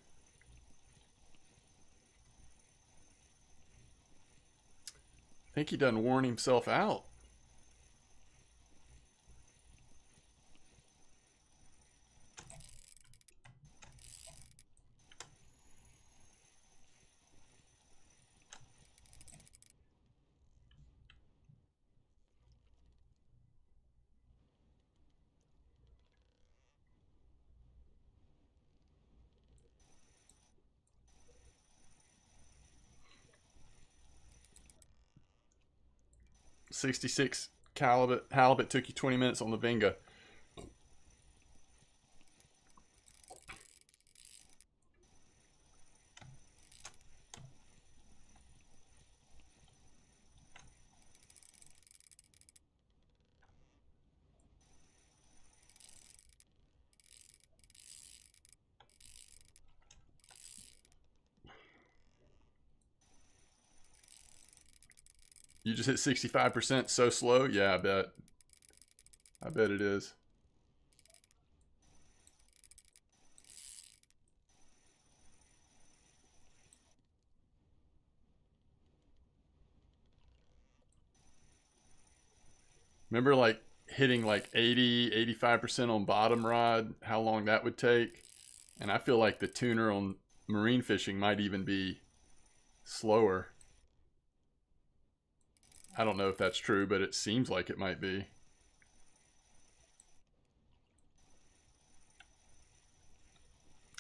I think he done worn himself out. $66 halibut took you 20 minutes on the Venga. You just hit 65%, so slow? Yeah, I bet. I bet it is. Remember like hitting like 80, 85% on bottom rod, how long that would take? And I feel like the tuner on marine fishing might even be slower. I don't know if that's true, but it seems like it might be.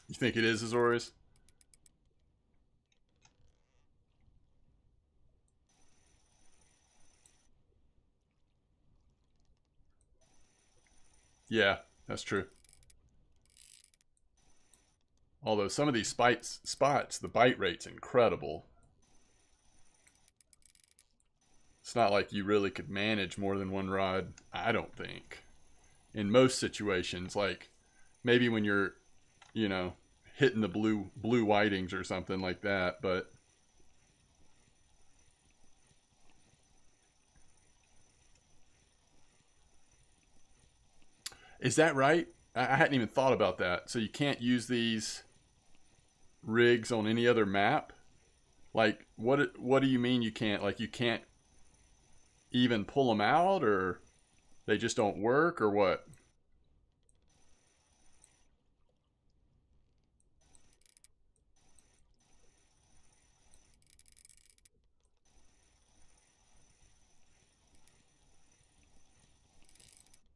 You think it is, Azores? Yeah, that's true. Although some of these spots, the bite rate's incredible. It's not like you really could manage more than one rod, I don't think. In most situations, like maybe when you're, you know, hitting the blue whitings or something like that, but is that right? I hadn't even thought about that. So you can't use these rigs on any other map? Like what do you mean you can't? Like you can't even pull them out, or They just don't work, or what?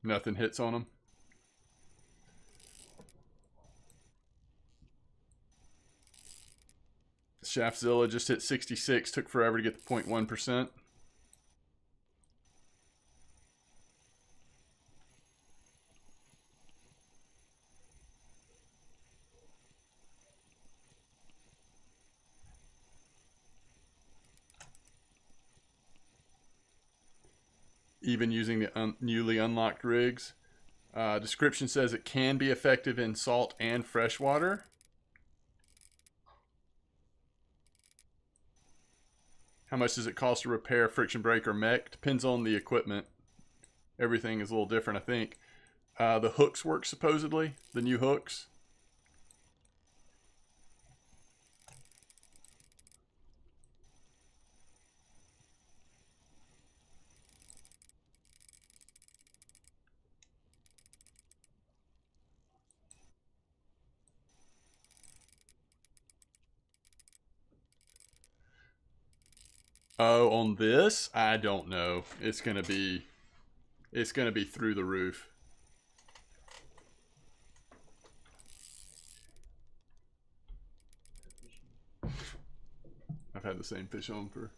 Nothing hits on them. Shaftzilla just hit 66. Took forever to get the 0.1%. Even using the newly unlocked rigs. Description says it can be effective in salt and freshwater. How much does it cost to repair friction brake or mech? Depends on the equipment. Everything is a little different, I think. The hooks work supposedly. The new hooks. Oh, on this? I don't know. It's gonna be through the roof. I've had the same fish on for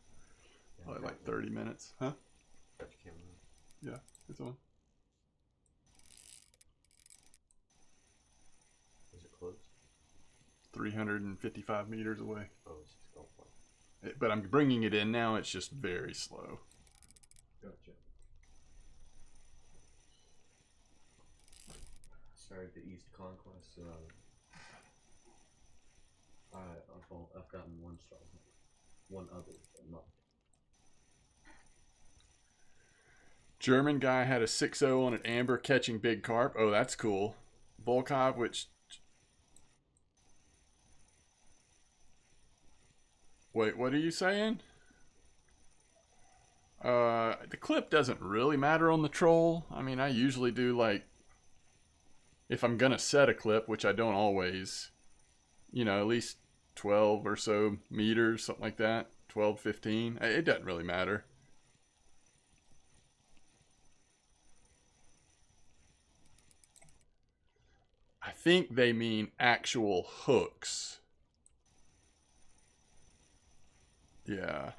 probably like 30 minutes. Huh? Yeah, it's on. Is it close? 355 meters away. Oh, it's just golf ball. But I'm bringing it in now. It's just very slow. Gotcha. Started the East Conquest. I've gotten one strong, one other, but not. German guy had a 6.0 on an amber catching big carp. Oh, that's cool. Volkov, which... Wait, what are you saying? The clip doesn't really matter on the troll. I mean, I usually do like... If I'm gonna set a clip, which I don't always, you know, at least 12 or so meters, something like that. 12, 15. It doesn't really matter. I think they mean actual hooks. Yeah.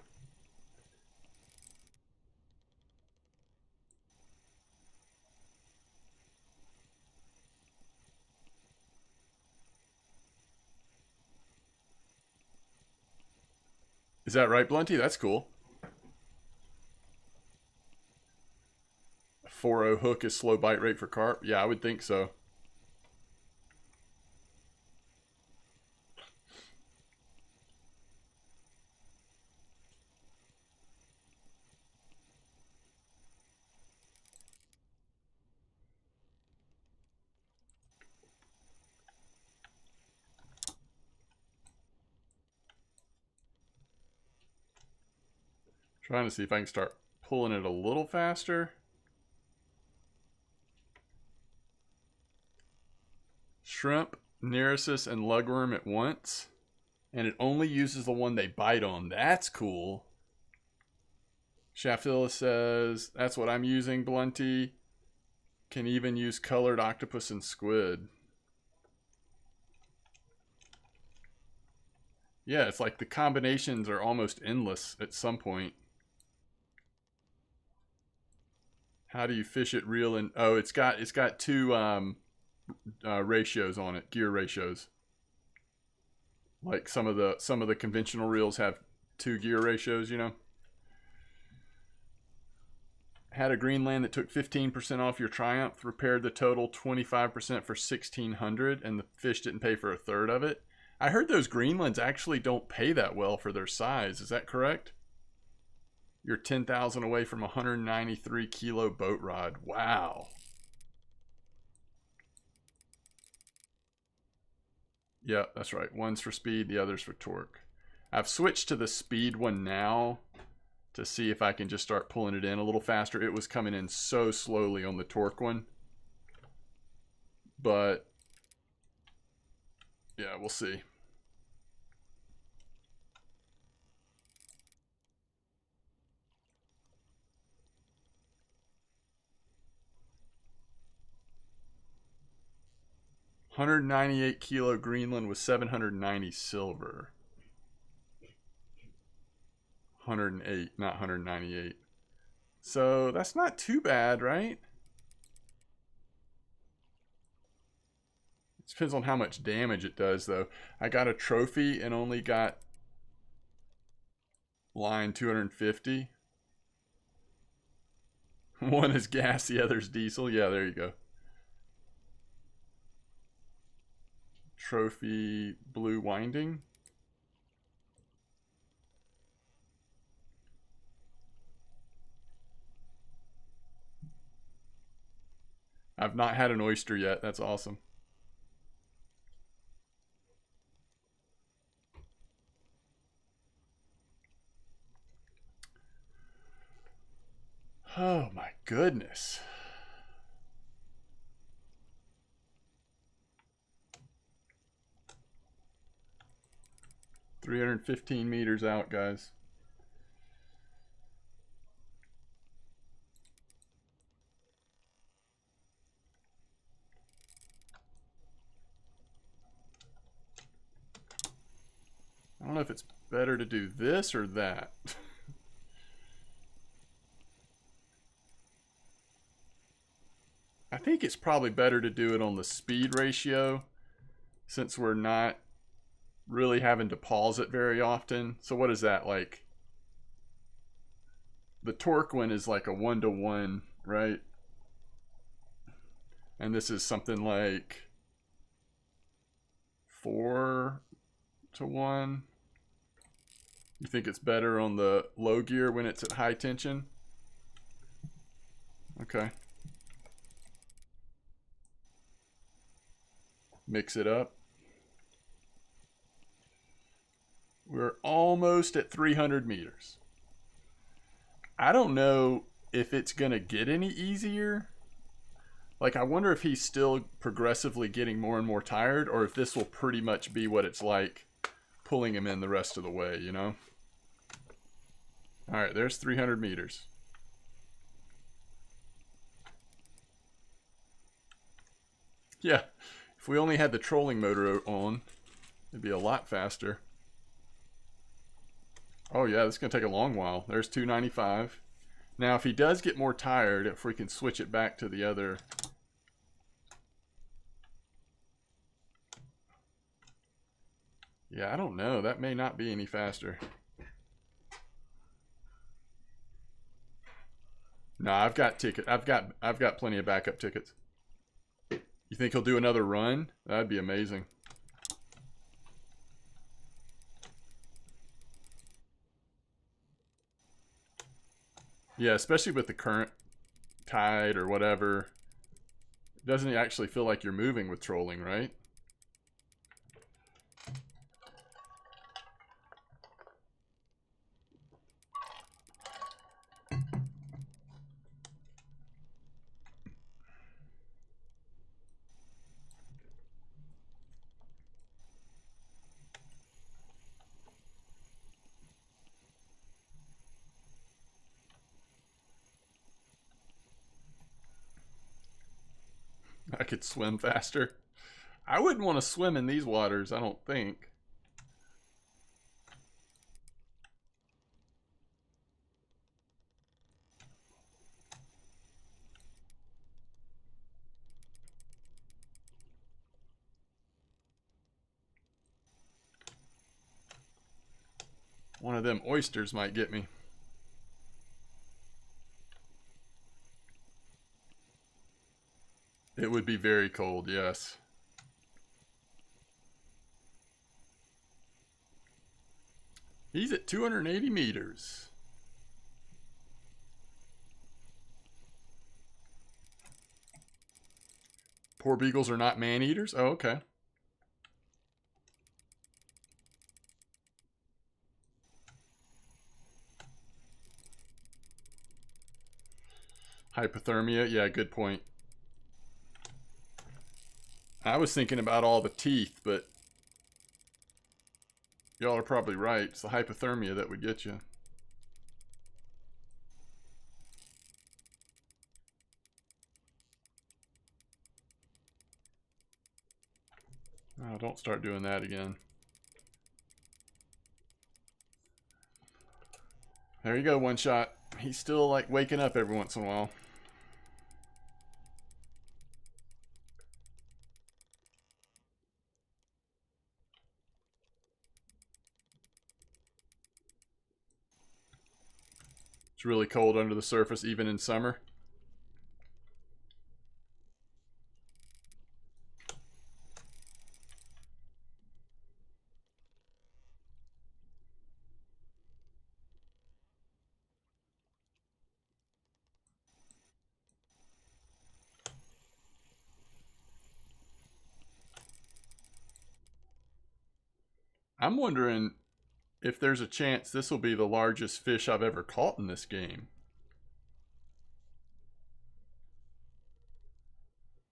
Is that right, Blunty? That's cool. A 4.0 hook is slow bite rate for carp? Yeah, I would think so. Trying to see if I can start pulling it a little faster. Shrimp, Neresis, and lugworm at once. And it only uses the one they bite on. That's cool. Shaftzilla says, that's what I'm using, Blunty. Can even use colored octopus and squid. Yeah, it's like the combinations are almost endless at some point. How do you fish it reel and... Oh, it's got two ratios on it, gear ratios. Like some of the conventional reels have 2 gear ratios, you know. Had a Greenland that took 15% off your Triumph, repaired the total 25% for $1,600, and the fish didn't pay for a third of it. I heard those Greenlands actually don't pay that well for their size. Is that correct? You're 10,000 away from a 193 kilo boat rod. Wow. Yeah, that's right. One's for speed, the other's for torque. I've switched to the speed one now to see if I can just start pulling it in a little faster. It was coming in so slowly on the torque one. But yeah, we'll see. $198 kilo Greenland with 790 silver. 108, not 198. So that's not too bad, right? It depends on how much damage it does, though. I got a trophy and only got line 250. One is gas, the other's diesel. Yeah, there you go. Trophy blue winding. I've not had an oyster yet. That's awesome. Oh my goodness. $315 meters out, guys. I don't know if it's better to do this or that. I think it's probably better to do it on the speed ratio, since we're not really having to pause it very often. So what is that like? The torque one is like a 1-to-1, right? And this is something like 4-to-1. You think it's better on the low gear when it's at high tension? Okay. Mix it up. We're almost at 300 meters. I don't know if it's going to get any easier. Like, I wonder if he's still progressively getting more and more tired, or if this will pretty much be what it's like pulling him in the rest of the way, you know? All right, there's 300 meters. Yeah, if we only had the trolling motor on, it'd be a lot faster. Oh yeah, this is going to take a long while. There's 295. Now, if he does get more tired, if we can switch it back to the other... Yeah, I don't know. That may not be any faster. No, I've got ticket. I've got plenty of backup tickets. You think he'll do another run? That'd be amazing. Yeah, especially with the current tide or whatever. Doesn't it actually feel like you're moving with trolling, right? I could swim faster. I wouldn't want to swim in these waters, I don't think. One of them oysters might get me. It would be very cold, yes. He's at 280 meters. Poor beagles are not man-eaters? Oh, okay. Hypothermia, yeah, good point. I was thinking about all the teeth, but y'all are probably right. It's the hypothermia that would get you. Oh, don't start doing that again. There you go, one shot. He's still like waking up every once in a while. It's really cold under the surface even in summer. I'm wondering if there's a chance this will be the largest fish I've ever caught in this game.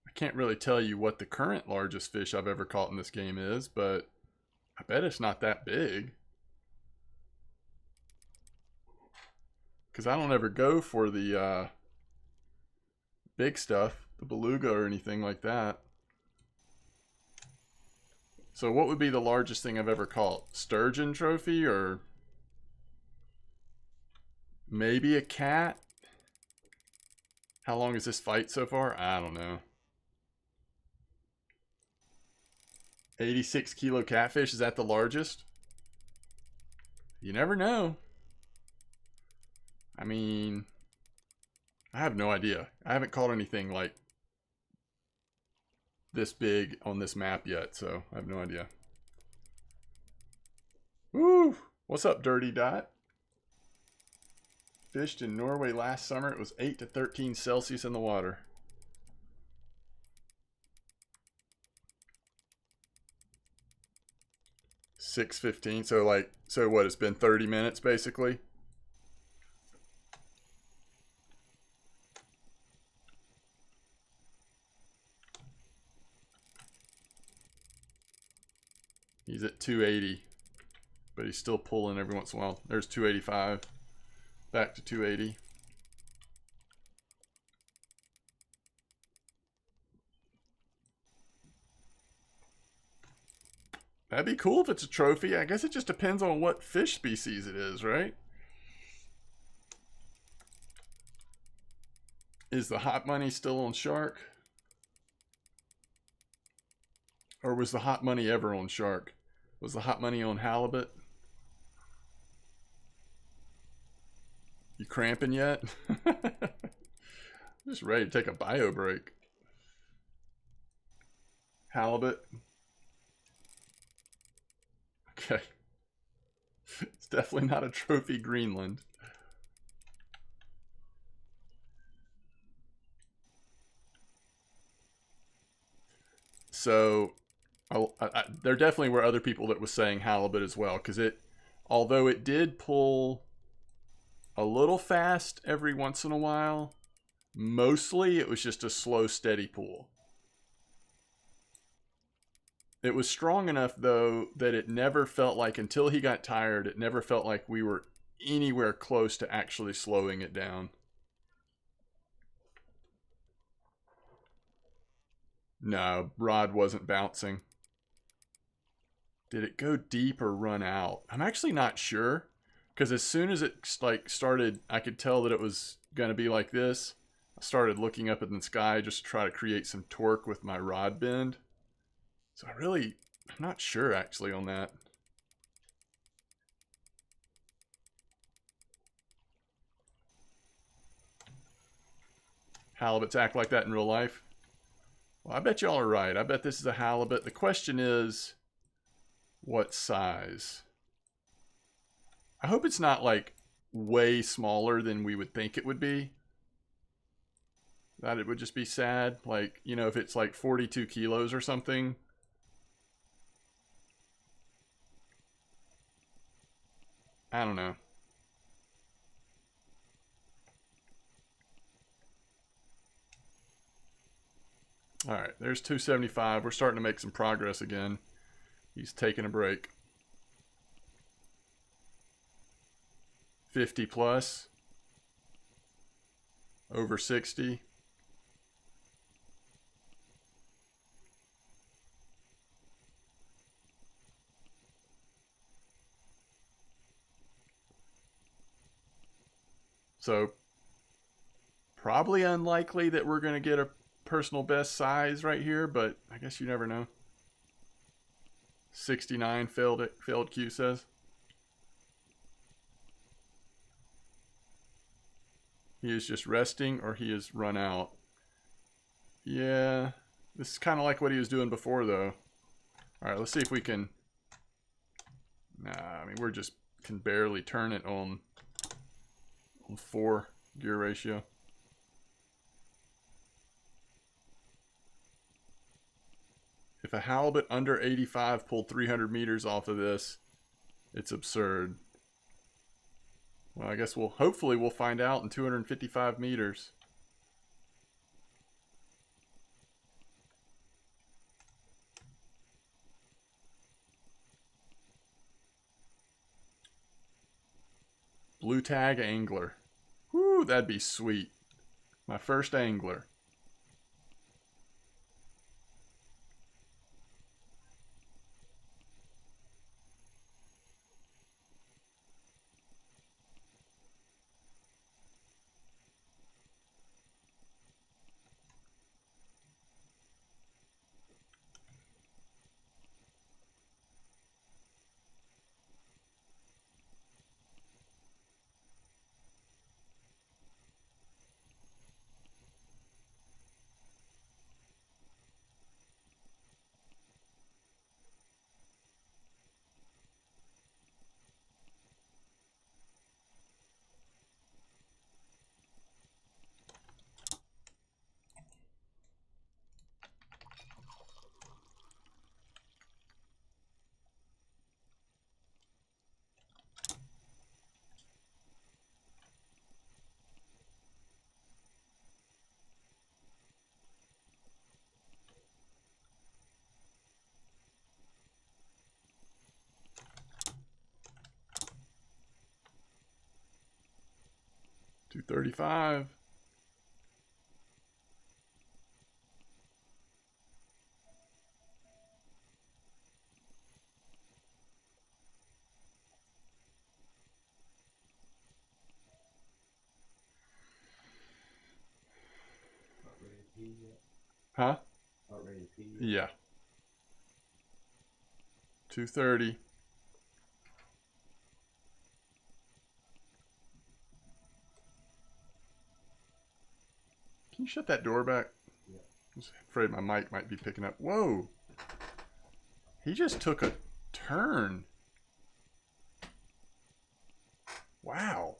I can't really tell you what the current largest fish I've ever caught in this game is, but I bet it's not that big. Because I don't ever go for the big stuff, the beluga or anything like that. So what would be the largest thing I've ever caught? Sturgeon trophy or maybe a cat? How long is this fight so far? I don't know. 86 kilo catfish, is that the largest? You never know. I mean, I have no idea. I haven't caught anything like this big on this map yet, so I have no idea. Woo! What's up, Dirty Dot? Fished in Norway last summer. It was 8 to 13 Celsius in the water. $6.15. So what? It's been 30 minutes basically. He's at 280, but he's still pulling every once in a while. There's 285. Back to 280. That'd be cool if it's a trophy. I guess it just depends on what fish species it is, right? Is the hot money still on shark? Or was the hot money ever on shark? Was the hot money on halibut? You cramping yet? Just ready to take a bio break. Halibut. Okay. It's definitely not a trophy Greenland. So there definitely were other people that was saying halibut as well, because although it did pull a little fast every once in a while, mostly it was just a slow, steady pull. It was strong enough, though, that it never felt like, until he got tired, it never felt like we were anywhere close to actually slowing it down. No, rod wasn't bouncing. Did it go deep or run out? I'm actually not sure, because as soon as it started, I could tell that it was going to be like this. I started looking up in the sky just to try to create some torque with my rod bend. So I'm not sure actually on that. Halibuts act like that in real life? Well, I bet y'all are right. I bet this is a halibut. The question is, what size? I hope it's not like way smaller than we would think it would be. That it would just be sad. Like, you know, if it's like 42 kilos or something. I don't know. All right, there's 275. We're starting to make some progress again. He's taking a break. 50 plus. Over 60. So probably unlikely that we're going to get a personal best size right here, but I guess you never know. 69 failed Q says. He is just resting or he is run out. Yeah, this is kind of like what he was doing before though. All right, let's see if we can. Nah, I mean, we're just can barely turn it on 4 gear ratio. If a halibut under 85 pulled 300 meters off of this, it's absurd. Well, I guess hopefully we'll find out in 255 meters. Blue tag angler. Whoo, that'd be sweet. My first angler. $235. Not ready to pee yet? Huh? Not ready to pee yet? Yeah. 230. Can you shut that door back? Yeah. I'm afraid my mic might be picking up. Whoa. He just took a turn. Wow.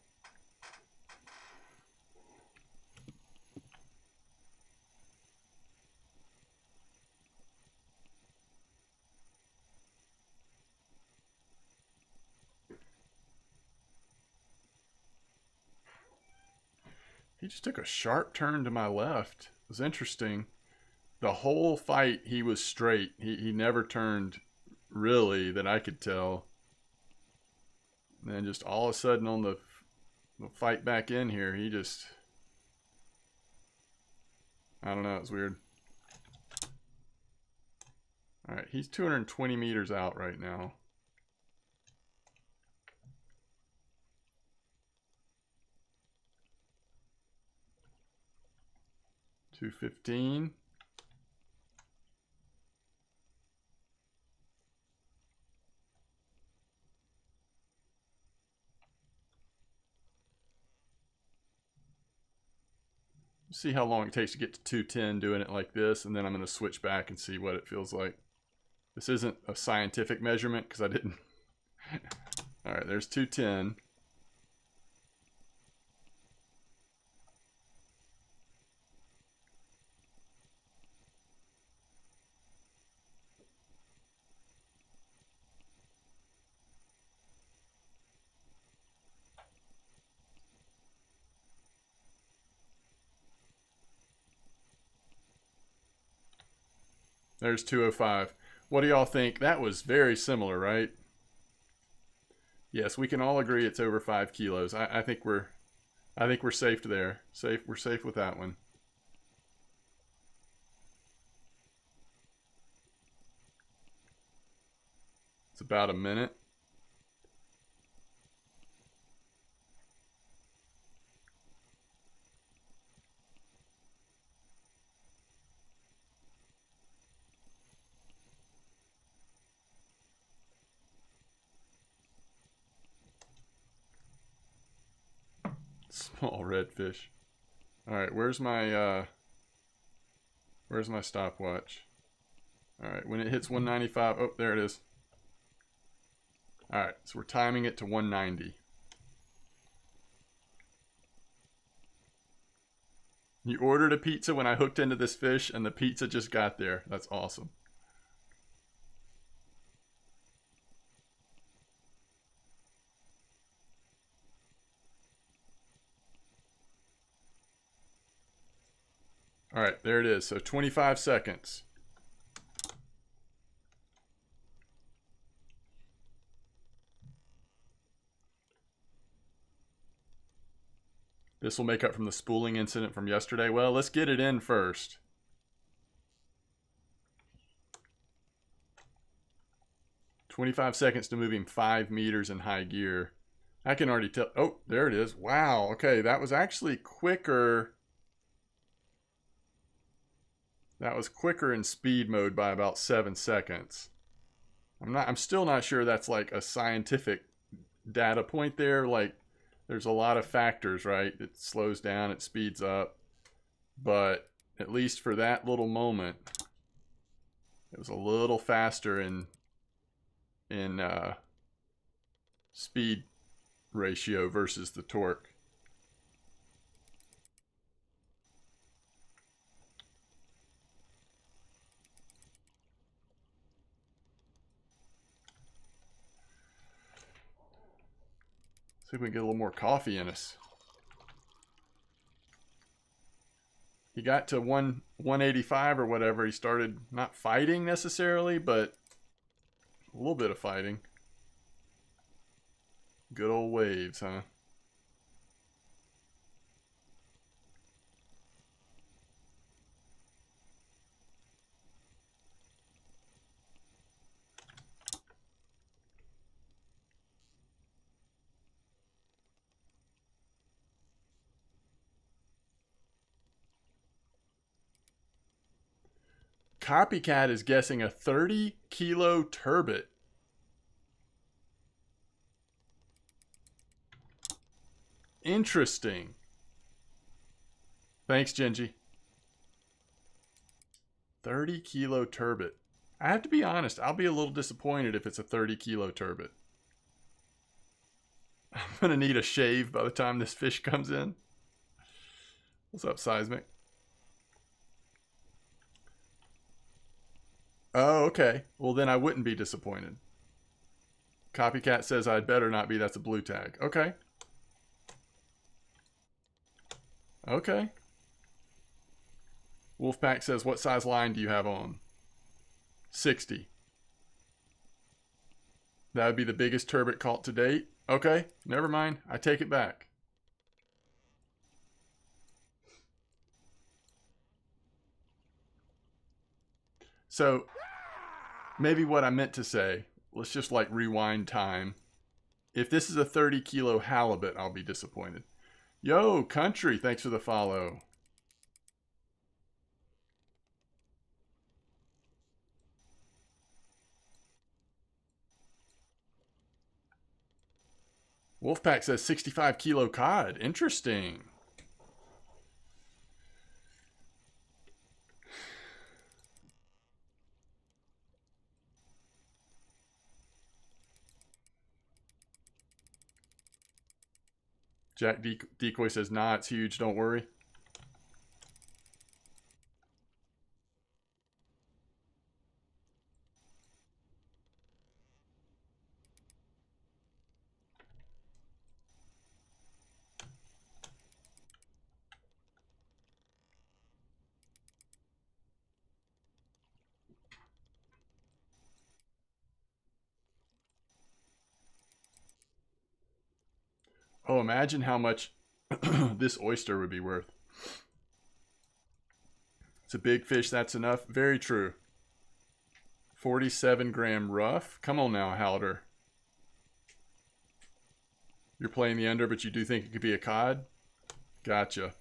He just took a sharp turn to my left. It was interesting. The whole fight, he was straight. He never turned, really, that I could tell. And then just all of a sudden on the fight back in here, he just... I don't know, it's weird. Alright, he's 220 meters out right now. $215. See how long it takes to get to 210 doing it like this, and then I'm going to switch back and see what it feels like. This isn't a scientific measurement because I didn't. Alright, there's 210. There's 205. What do y'all think? That was very similar, right? Yes, we can all agree it's over 5 kilos. I think we're safe there. We're safe with that one. It's about a minute. Small redfish. All right, where's my stopwatch? All right, when it hits 195, oh, there it is. All right, so we're timing it to 190. You ordered a pizza when I hooked into this fish, and the pizza just got there. That's awesome. All right, there it is. So 25 seconds. This will make up from the spooling incident from yesterday. Well, let's get it in first. "25 seconds to moving 5 meters in high gear." I can already tell. Oh, there it is. Wow. Okay, that was actually quicker. That was quicker in speed mode by about 7 seconds. I'm still not sure that's like a scientific data point there. Like, there's a lot of factors, right? It slows down, it speeds up. But at least for that little moment, it was a little faster in speed ratio versus the torque. See if we can get a little more coffee in us. He got to 185 or whatever. He started not fighting necessarily, but a little bit of fighting. Good old waves, huh? Copycat is guessing a 30-kilo turbot. Interesting. Thanks, Genji. 30-kilo turbot. I have to be honest, I'll be a little disappointed if it's a 30-kilo turbot. I'm going to need a shave by the time this fish comes in. What's up, Seismic? Oh, okay. Well, then I wouldn't be disappointed. Copycat says I'd better not be. That's a blue tag. Okay. Okay. Wolfpack says, what size line do you have on? 60. That would be the biggest turbot caught to date. Okay, never mind. I take it back. So, maybe what I meant to say, let's just like rewind time. If this is a 30-kilo halibut, I'll be disappointed. Yo, Country, thanks for the follow. Wolfpack says 65-kilo cod. Interesting. Jack Decoy says, nah, it's huge. Don't worry. Oh, imagine how much this oyster would be worth. It's a big fish, that's enough. Very true. 47-gram rough. Come on now, Halder. You're playing the under, but you do think it could be a cod? Gotcha.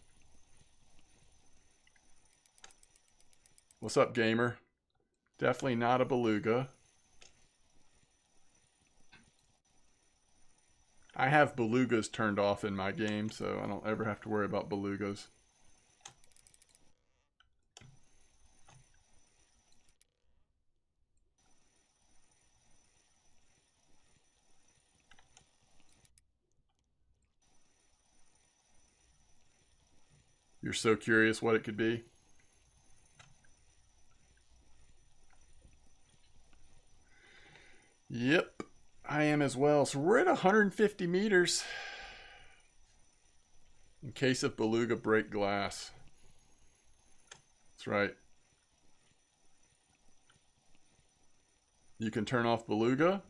What's up, gamer? Definitely not a beluga. I have belugas turned off in my game, so I don't ever have to worry about belugas. You're so curious what it could be? Yep, I am as well. So we're at 150 meters. In case of beluga break glass. That's right. You can turn off beluga.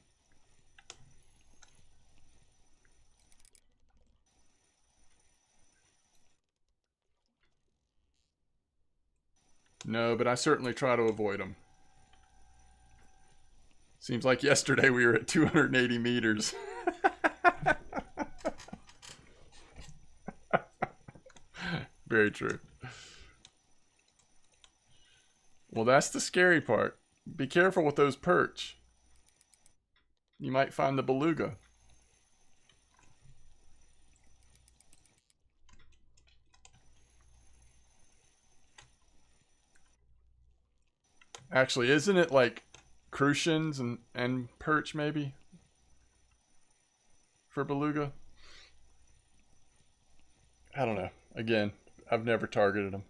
No, but I certainly try to avoid them. Seems like yesterday we were at 280 meters. Very true. Well, that's the scary part. Be careful with those perch. You might find the beluga. Actually, isn't it like crucians and perch maybe? For beluga? I don't know. Again, I've never targeted them.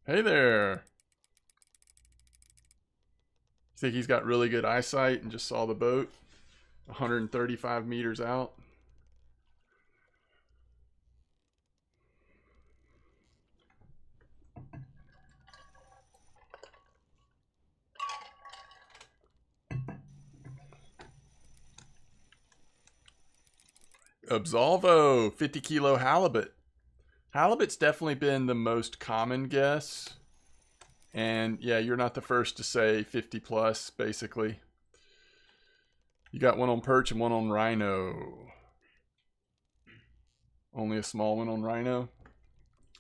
Hey there. You think he's got really good eyesight and just saw the boat 135 meters out? Absolvo, 50 kilo halibut. Halibut's definitely been the most common guess. And yeah, you're not the first to say 50 plus, basically. You got one on perch and one on rhino. Only a small one on rhino?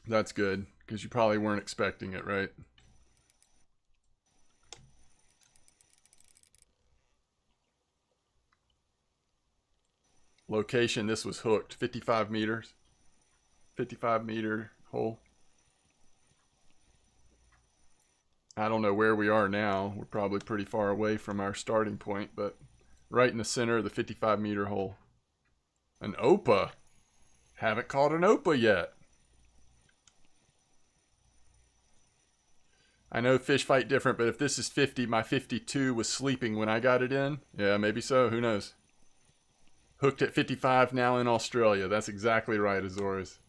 That's good, because you probably weren't expecting it, right? Location, this was hooked. 55 meters. 55 meter hole. I don't know where we are now. We're probably pretty far away from our starting point, but right in the center of the 55 meter hole. An Opa. Haven't caught an Opa yet. I know fish fight different, but if this is 50, my 52 was sleeping when I got it in. Yeah, maybe so. Who knows? Hooked at 55 now in Australia. That's exactly right, Azores.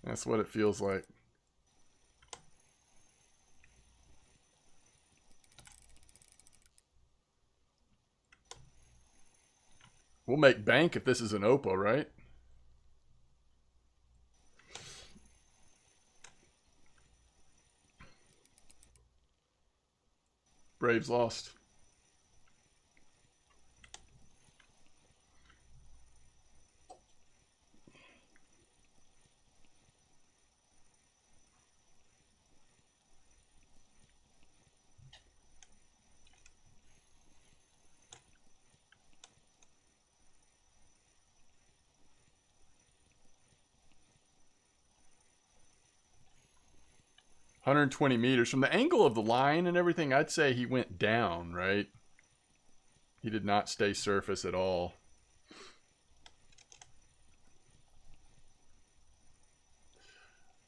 That's what it feels like. We'll make bank if this is an Opa, right? Braves lost. $120 meters. From the angle of the line and everything, I'd say he went down, right? He did not stay surface at all.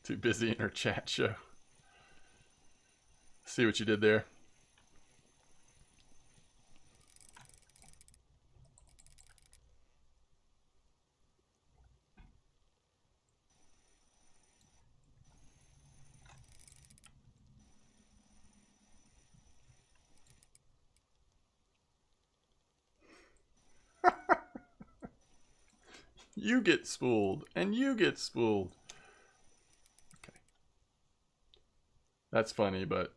Too busy in her chat show. See what you did there. you get spooled, and you get spooled. Okay. That's funny, but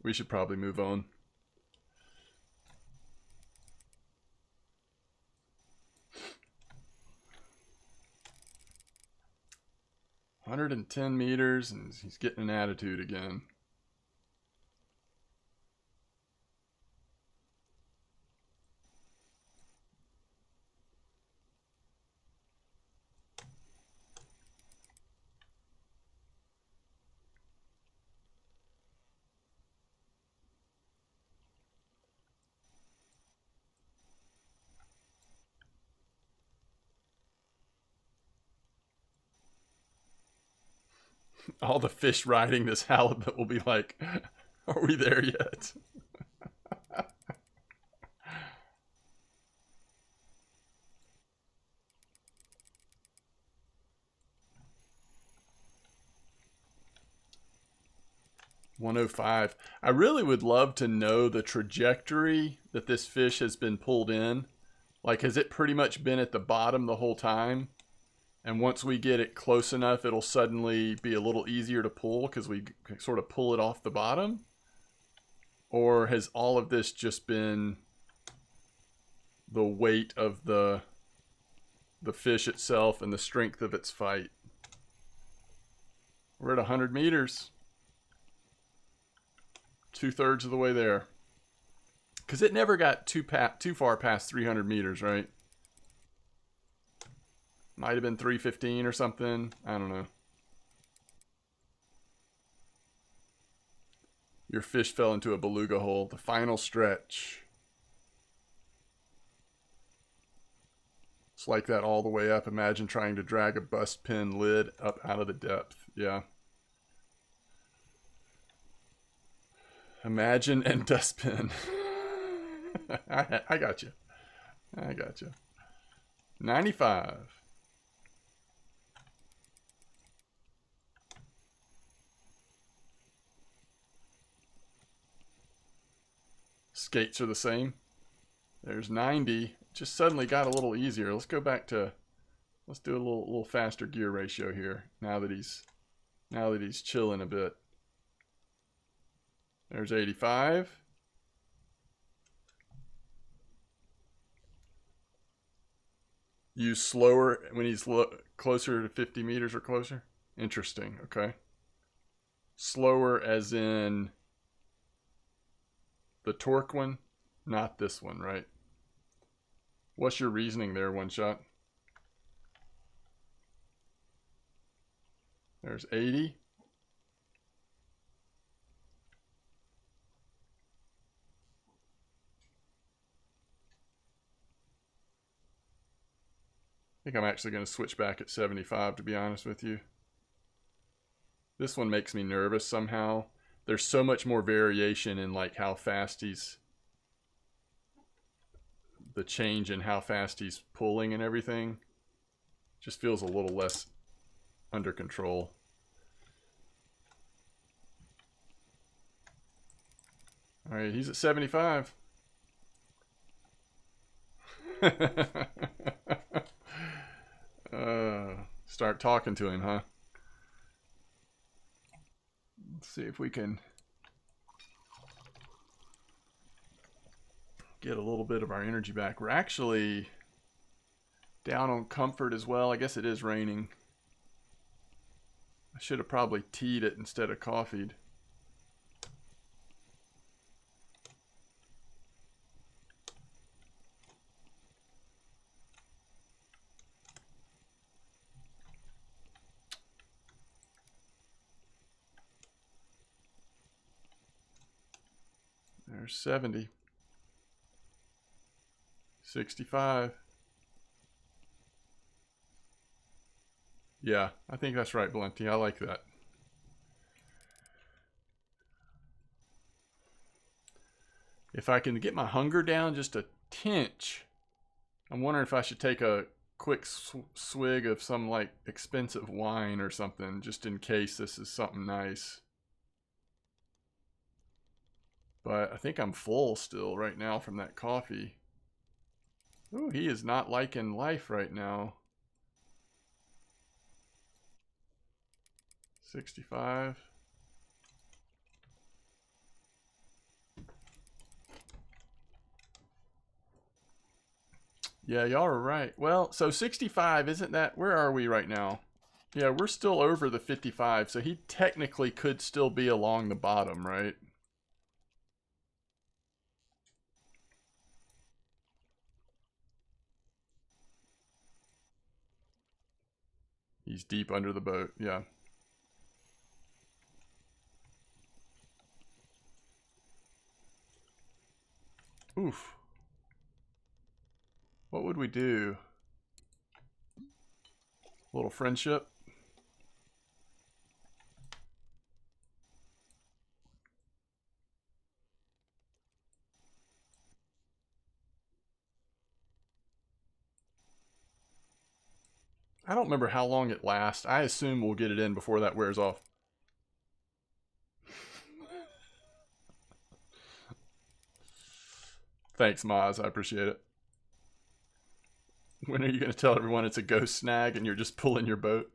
we should probably move on. $110 meters, and he's getting an attitude again. All the fish riding this halibut will be like, are we there yet? $105. I really would love to know the trajectory that this fish has been pulled in. Like, has it pretty much been at the bottom the whole time? And once we get it close enough, it'll suddenly be a little easier to pull because we sort of pull it off the bottom? Or has all of this just been the weight of the fish itself and the strength of its fight? We're at 100 meters. 2/3 of the way there. Because it never got too far past 300 meters, right? Might have been 315 or something. I don't know. Your fish fell into a beluga hole. The final stretch. It's like that all the way up. Imagine trying to drag a bust pin lid up out of the depth. Yeah. Imagine and dustpin. I got you. I got you. 95. Skates are the same. There's 90. Just suddenly got a little easier. Let's go back to, let's do a little faster gear ratio here. Now that he's chilling a bit. There's 85. Use slower when he's closer to 50 meters or closer. Interesting. Okay. Slower as in the torque one, not this one, right? What's your reasoning there, One Shot? There's 80. I think I'm actually going to switch back at 75, to be honest with you. This one makes me nervous somehow. There's so much more variation in like how fast he's, the change in how fast he's pulling and everything. Just feels a little less under control. All right, he's at 75. Start talking to him, huh? Let's see if we can get a little bit of our energy back. We're actually down on comfort as well. I guess it is raining. I should have probably teed it instead of coffeeed. There's 70. 65. Yeah, I think that's right, Valenti. I like that. If I can get my hunger down just a tinch, I'm wondering if I should take a quick swig of some like expensive wine or something, just in case this is something nice. But I think I'm full still right now from that coffee. Ooh, he is not liking life right now. 65. Yeah, y'all are right. Well, so 65, isn't that... Where are we right now? Yeah, we're still over the 55, so he technically could still be along the bottom, right? He's deep under the boat, yeah. Oof. What would we do? A little friendship? I don't remember how long it lasts. I assume we'll get it in before that wears off. Thanks, Maz. I appreciate it. When are you going to tell everyone it's a ghost snag and you're just pulling your boat?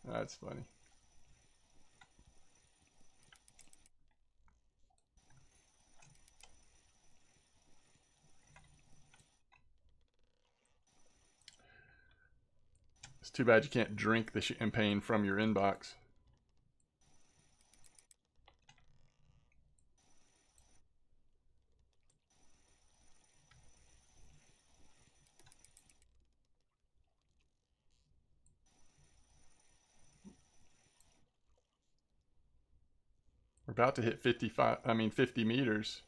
That's funny. It's too bad you can't drink the champagne from your inbox. We're about to hit 50 meters.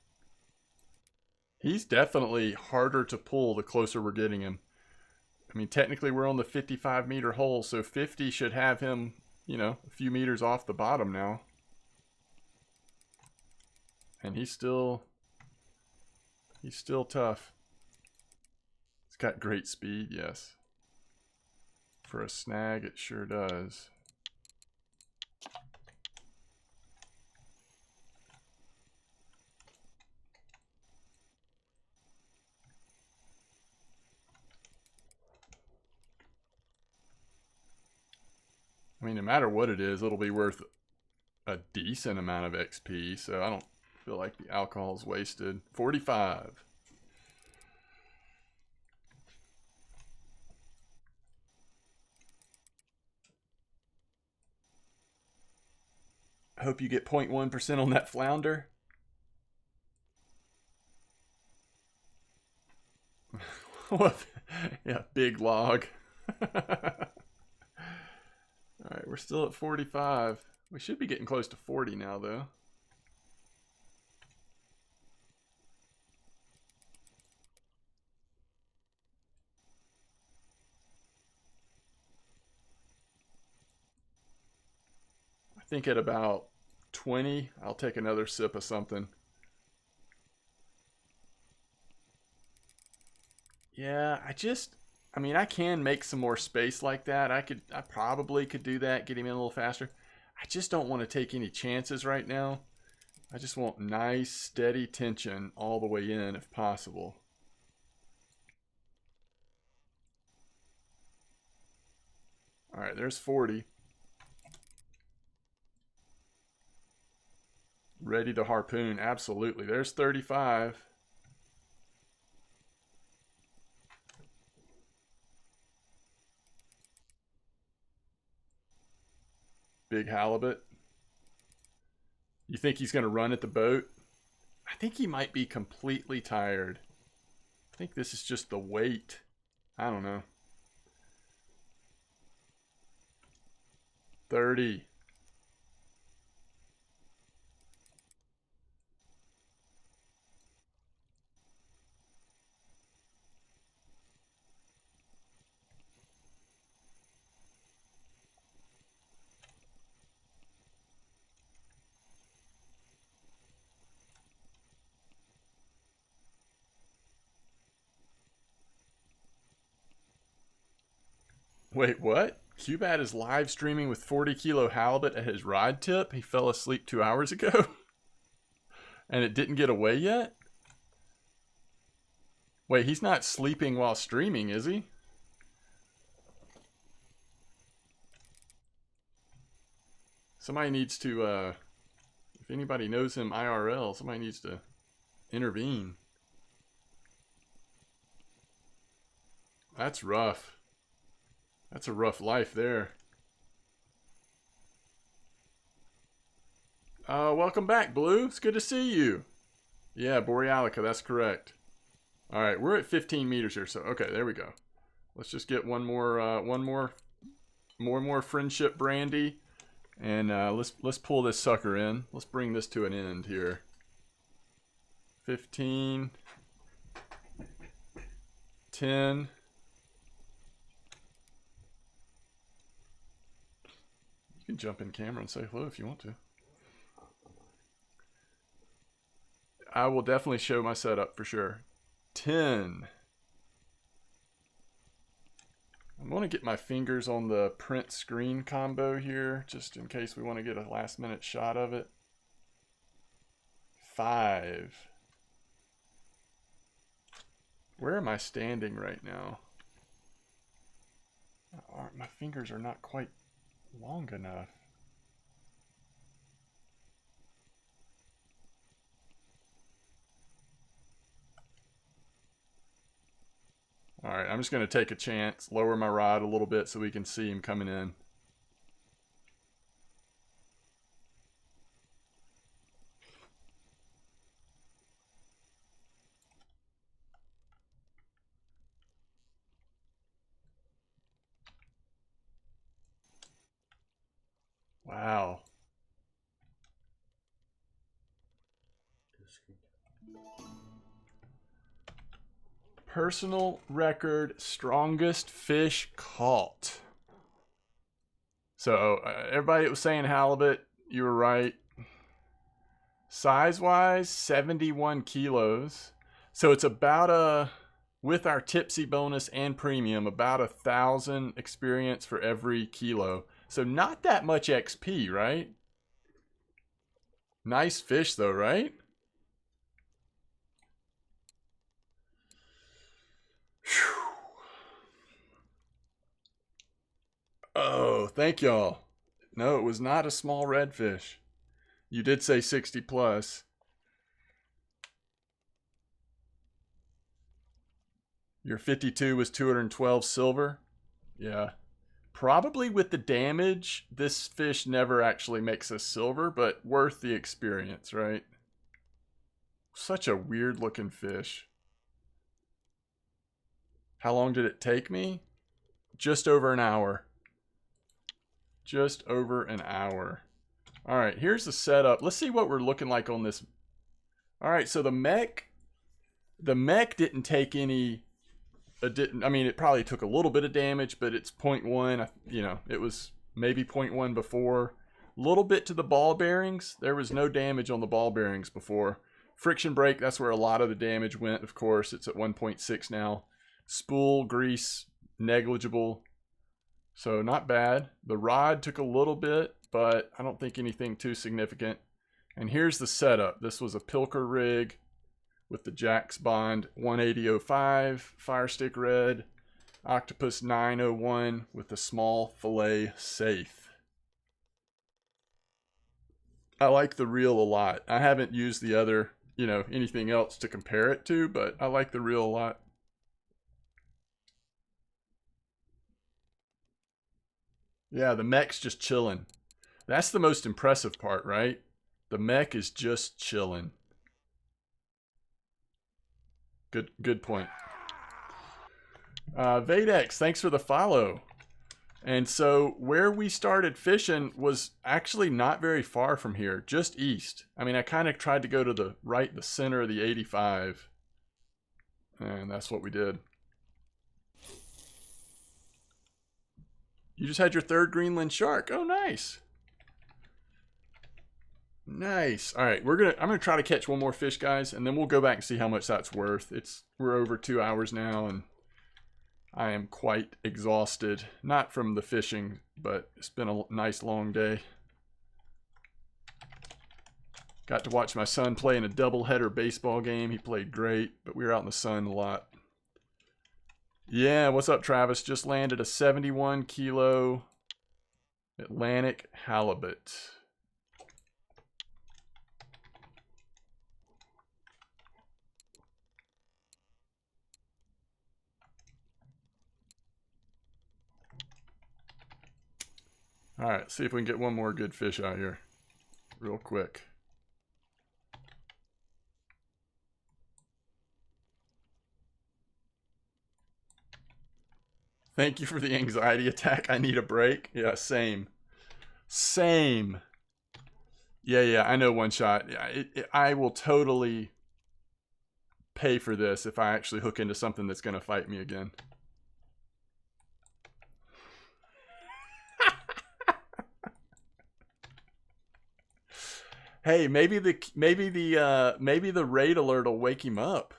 He's definitely harder to pull the closer we're getting him. I mean, technically we're on the 55-meter hole, so 50 should have him, you know, a few meters off the bottom now. And he's still tough. He's got great speed, yes. For a snag, it sure does. I mean, no matter what it is, it'll be worth a decent amount of XP, so I don't feel like the alcohol's wasted. 45. I hope you get 0.1% on that flounder. What? Yeah, big log. Alright, we're still at 45. We should be getting close to 40 now, though. I think at about 20, I'll take another sip of something. Yeah, I mean, I can make some more space like that. I probably could do that, get him in a little faster. I just don't want to take any chances right now. I just want nice, steady tension all the way in if possible. All right, there's 40. Ready to harpoon, absolutely. There's 35. Big halibut. You think he's going to run at the boat? I think he might be completely tired. I think this is just the weight. I don't know. 30. Wait, what? Cubat is live streaming with 40-kilo halibut at his rod tip? He fell asleep 2 hours ago? And it didn't get away yet? Wait, he's not sleeping while streaming, is he? Somebody needs to, if anybody knows him IRL, somebody needs to intervene. That's rough. That's a rough life there. Welcome back, Blue. It's good to see you. Yeah, Borealica, that's correct. All right, we're at 15 meters here, so okay, there we go. Let's just get one more friendship brandy, and let's pull this sucker in. Let's bring this to an end here. 15, 10. You can jump in camera and say hello if you want to. I will definitely show my setup for sure. 10. I'm going to get my fingers on the print screen combo here, just in case we want to get a last minute shot of it. 5. Where am I standing right now? My fingers are not quite long enough. Alright, I'm just going to take a chance, lower my rod a little bit so we can see him coming in. Wow. Personal record strongest fish caught. So everybody that was saying halibut, you were right. Size wise, 71 kilos. So it's about with our tipsy bonus and premium, about 1,000 experience for every kilo. So not that much XP, right? Nice fish though, right? Oh, thank y'all. No, it was not a small redfish. You did say 60 plus. Your 52 was 212 silver. Yeah. Probably with the damage, this fish never actually makes us silver, but worth the experience, right? Such a weird looking fish. How long did it take me? Just over an hour. Just over an hour. All right, here's the setup. Let's see what we're looking like on this. All right, so the mech didn't take any. I mean, it probably took a little bit of damage, but it's 0.1. You know, it was maybe 0.1 before. A little bit to the ball bearings. There was no damage on the ball bearings before. Friction brake, that's where a lot of the damage went, of course. It's at 1.6 now. Spool, grease, negligible. So not bad. The rod took a little bit, but I don't think anything too significant. And here's the setup. This was a Pilker rig with the Jax Bond 18005, Fire Stick Red, Octopus 901 with the small fillet safe. I like the reel a lot. I haven't used the other, you know, anything else to compare it to, but I like the reel a lot. Yeah, the mech's just chilling. That's the most impressive part, right? The mech is just chilling. Good point. Vadex, thanks for the follow. And so where we started fishing was actually not very far from here, just east. I mean, I kind of tried to go to the right, the center of the 85. And that's what we did. You just had your third Greenland shark. Oh, nice. Nice. All right, I'm gonna try to catch one more fish, guys, and then we'll go back and see how much that's worth. We're over 2 hours now, and I am quite exhausted. Not from the fishing, but it's been a nice long day. Got to watch my son play in a doubleheader baseball game. He played great, but we were out in the sun a lot. Yeah, what's up, Travis? Just landed a 71 kilo Atlantic halibut. All right, see if we can get one more good fish out here real quick. Thank you for the anxiety attack. I need a break. Yeah, same. Same. Yeah, I know One Shot. Yeah, I will totally pay for this if I actually hook into something that's going to fight me again. Hey, maybe the raid alert will wake him up.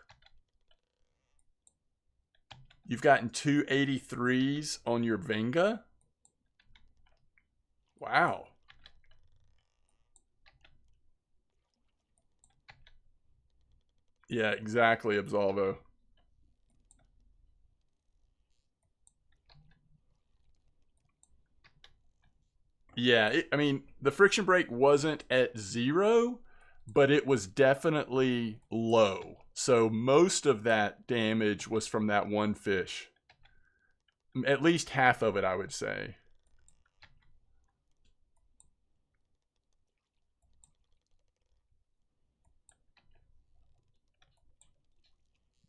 You've gotten 283s on your Venga? Wow. Yeah, exactly, Absolvo. Yeah, I mean, the friction brake wasn't at 0, but it was definitely low. So most of that damage was from that one fish. At least half of it, I would say.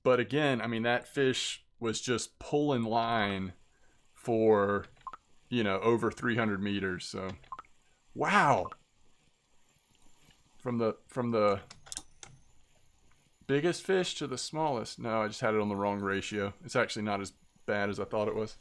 But again, I mean, that fish was just pulling line for, you know, over 300 meters. So, wow. From the biggest fish to the smallest. No, I just had it on the wrong ratio. It's actually not as bad as I thought it was.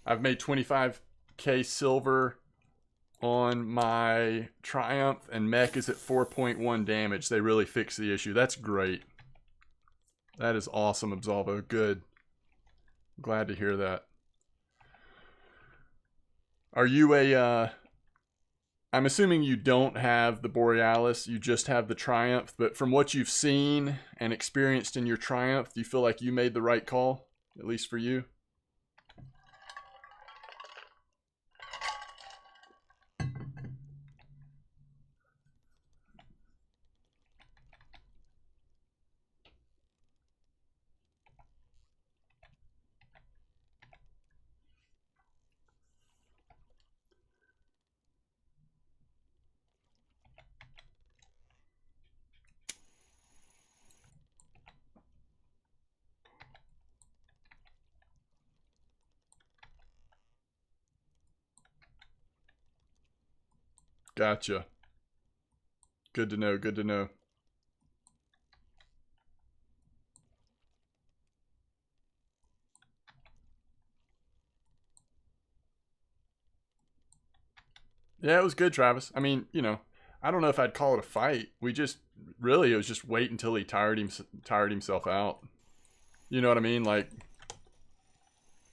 I've made 25k silver on my Triumph, and mech is at 4.1 damage. They really fixed the issue. That's great. That is awesome, Absolvo. Good. Glad to hear that. Are you a I'm assuming you don't have the Borealis, you just have the Triumph, but from what you've seen and experienced in your Triumph, do you feel like you made the right call, at least for you? Gotcha. Good to know, good to know. Yeah, it was good, Travis. I mean, you know, I don't know if I'd call it a fight. We just really, it was just wait until he tired himself out. You know what I mean? Like,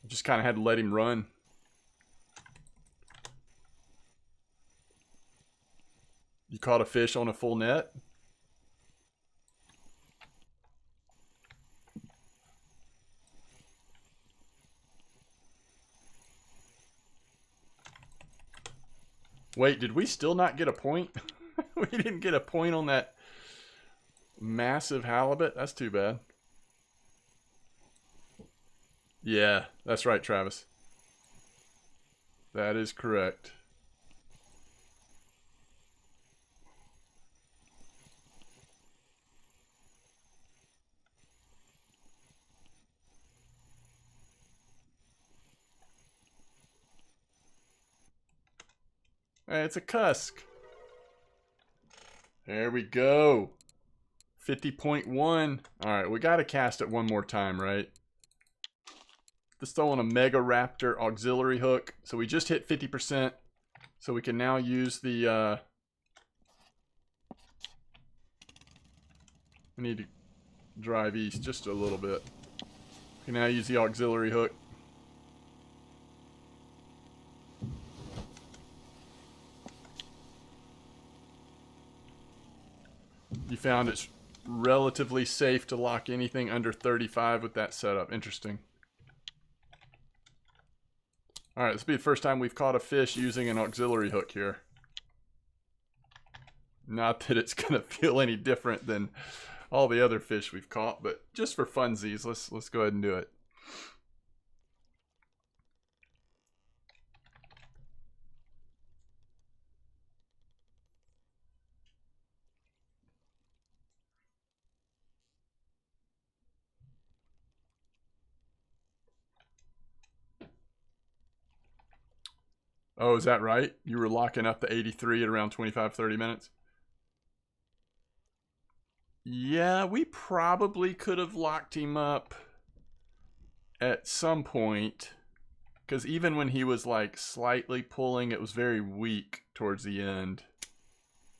just kind of had to let him run. You caught a fish on a full net? Wait, did we still not get a point? We didn't get a point on that massive halibut? That's too bad. Yeah, that's right, Travis. That is correct. Hey, it's a cusk. There we go. 50.1. Alright, we gotta cast it one more time, right? This throwing a Mega Raptor auxiliary hook. So we just hit 50%. So we can now use the We need to drive east just a little bit. Can now use the auxiliary hook. You found it's relatively safe to lock anything under 35 with that setup. Interesting. Alright, this will be the first time we've caught a fish using an auxiliary hook here. Not that it's going to feel any different than all the other fish we've caught, but just for funsies, let's go ahead and do it. Oh, is that right? You were locking up the 83 at around 25, 30 minutes? Yeah, we probably could have locked him up at some point. Because even when he was like slightly pulling, it was very weak towards the end.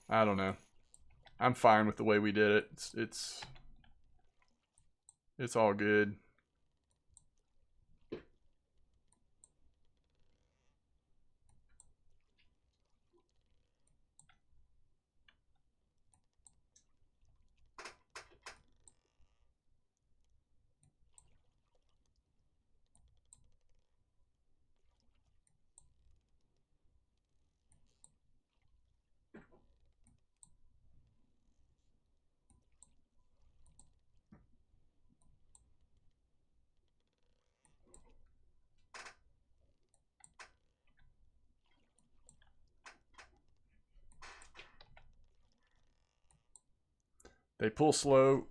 I don't know. I'm fine with the way we did it. It's all good. They pull slow,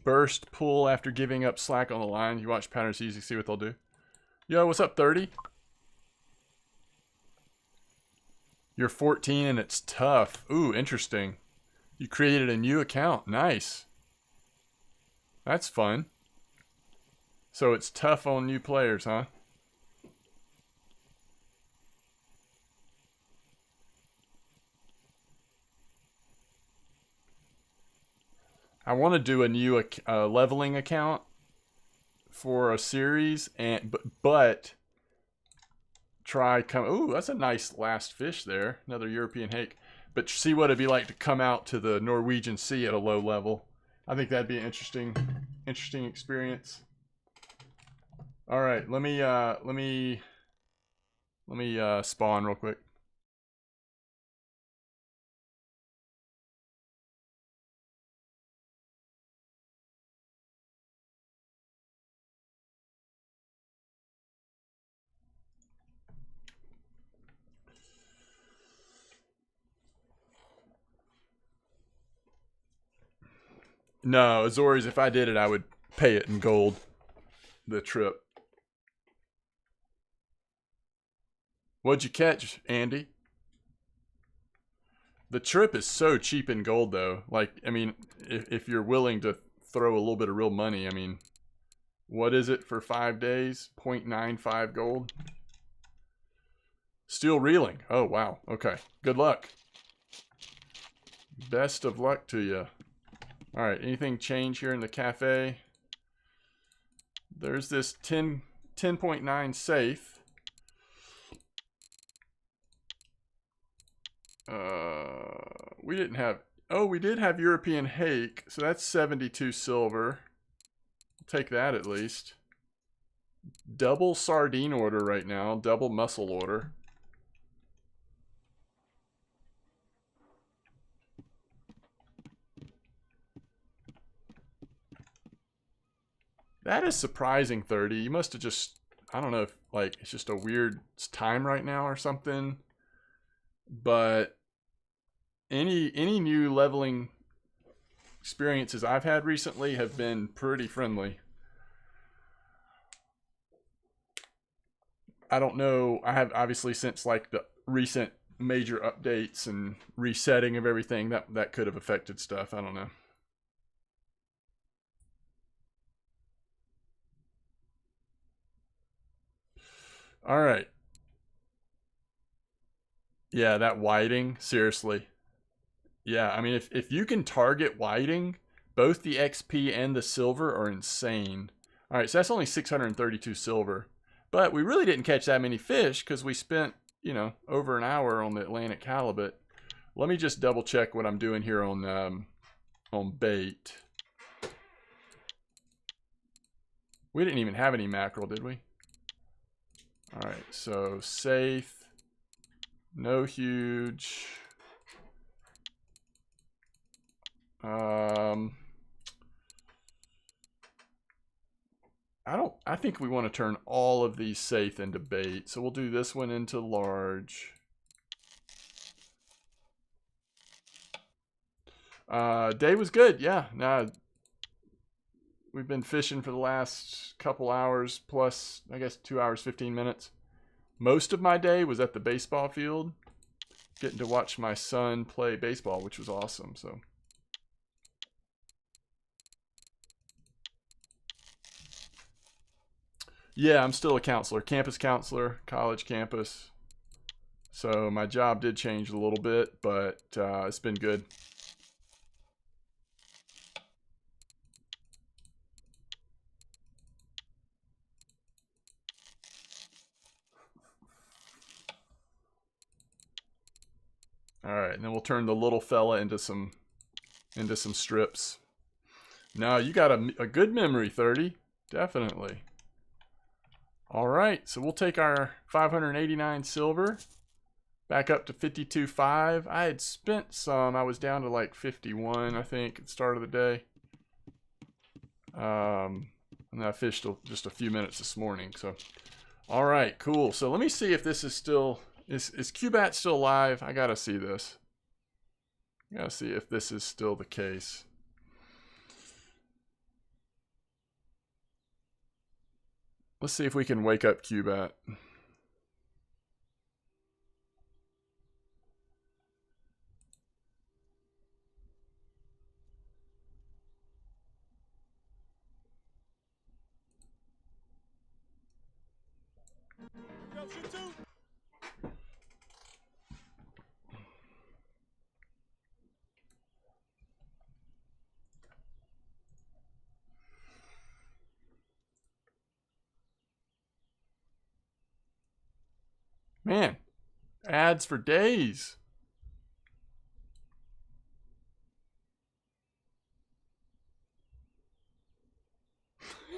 burst pull after giving up slack on the line. You watch patterns easy, see what they'll do. Yo, what's up, 30? You're 14 and it's tough. Ooh, interesting. You created a new account. Nice. That's fun. So it's tough on new players, huh? I want to do a new leveling account for a series, and but try come. Ooh, that's a nice last fish there. Another European hake. But see what it'd be like to come out to the Norwegian Sea at a low level. I think that'd be an interesting experience. All right, let me spawn real quick. No, Azores, if I did it, I would pay it in gold. The trip. What'd you catch, Andy? The trip is so cheap in gold, though. Like, I mean, if you're willing to throw a little bit of real money, I mean, what is it for 5 days? 0.95 gold? Still reeling. Oh, wow. Okay. Good luck. Best of luck to you. All right. Anything change here in the cafe? There's this 10.9 safe. We didn't have... Oh, we did have European hake. So that's 72 silver. Take that at least. Double sardine order right now. Double mussel order. That is surprising, 30. You must have just... I don't know if, like, it's just a weird time right now or something. But any new leveling experiences I've had recently have been pretty friendly. I don't know. I have obviously since like the recent major updates and resetting of everything that could have affected stuff. I don't know. All right. Yeah, that whiting, seriously. Yeah, I mean, if you can target whiting, Both the XP and the silver are insane. All right, so that's only 632 silver. But we really didn't catch that many fish because we spent, you know, over an hour on the Atlantic halibut. Let me just double check what I'm doing here on bait. We didn't even have any mackerel, did we? All right, so safe, no huge. I think we want to turn all of these safe into bait. So we'll do this one into large. Day was good, yeah. Now we've been fishing for the last couple hours plus, I guess, 2 hours, 15 minutes. Most of my day was at the baseball field, getting to watch my son play baseball, which was awesome. So. Yeah, I'm still a counselor, campus counselor, college campus. So my job did change a little bit, but it's been good. All right, and then we'll turn the little fella into some strips. No, you got a good memory, 30. Definitely. All right, so we'll take our 589 silver back up to 52.5. I had spent some. I was down to like 51, I think, at the start of the day. And then I fished just a few minutes this morning. So, all right, cool. So let me see if this is still... Is Cubat still alive? I gotta see this. I gotta see if this is still the case. Let's see if we can wake up Cubat. Man, ads for days.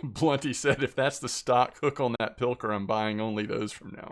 Blunty said, if that's the stock hook on that pilker, I'm buying only those from now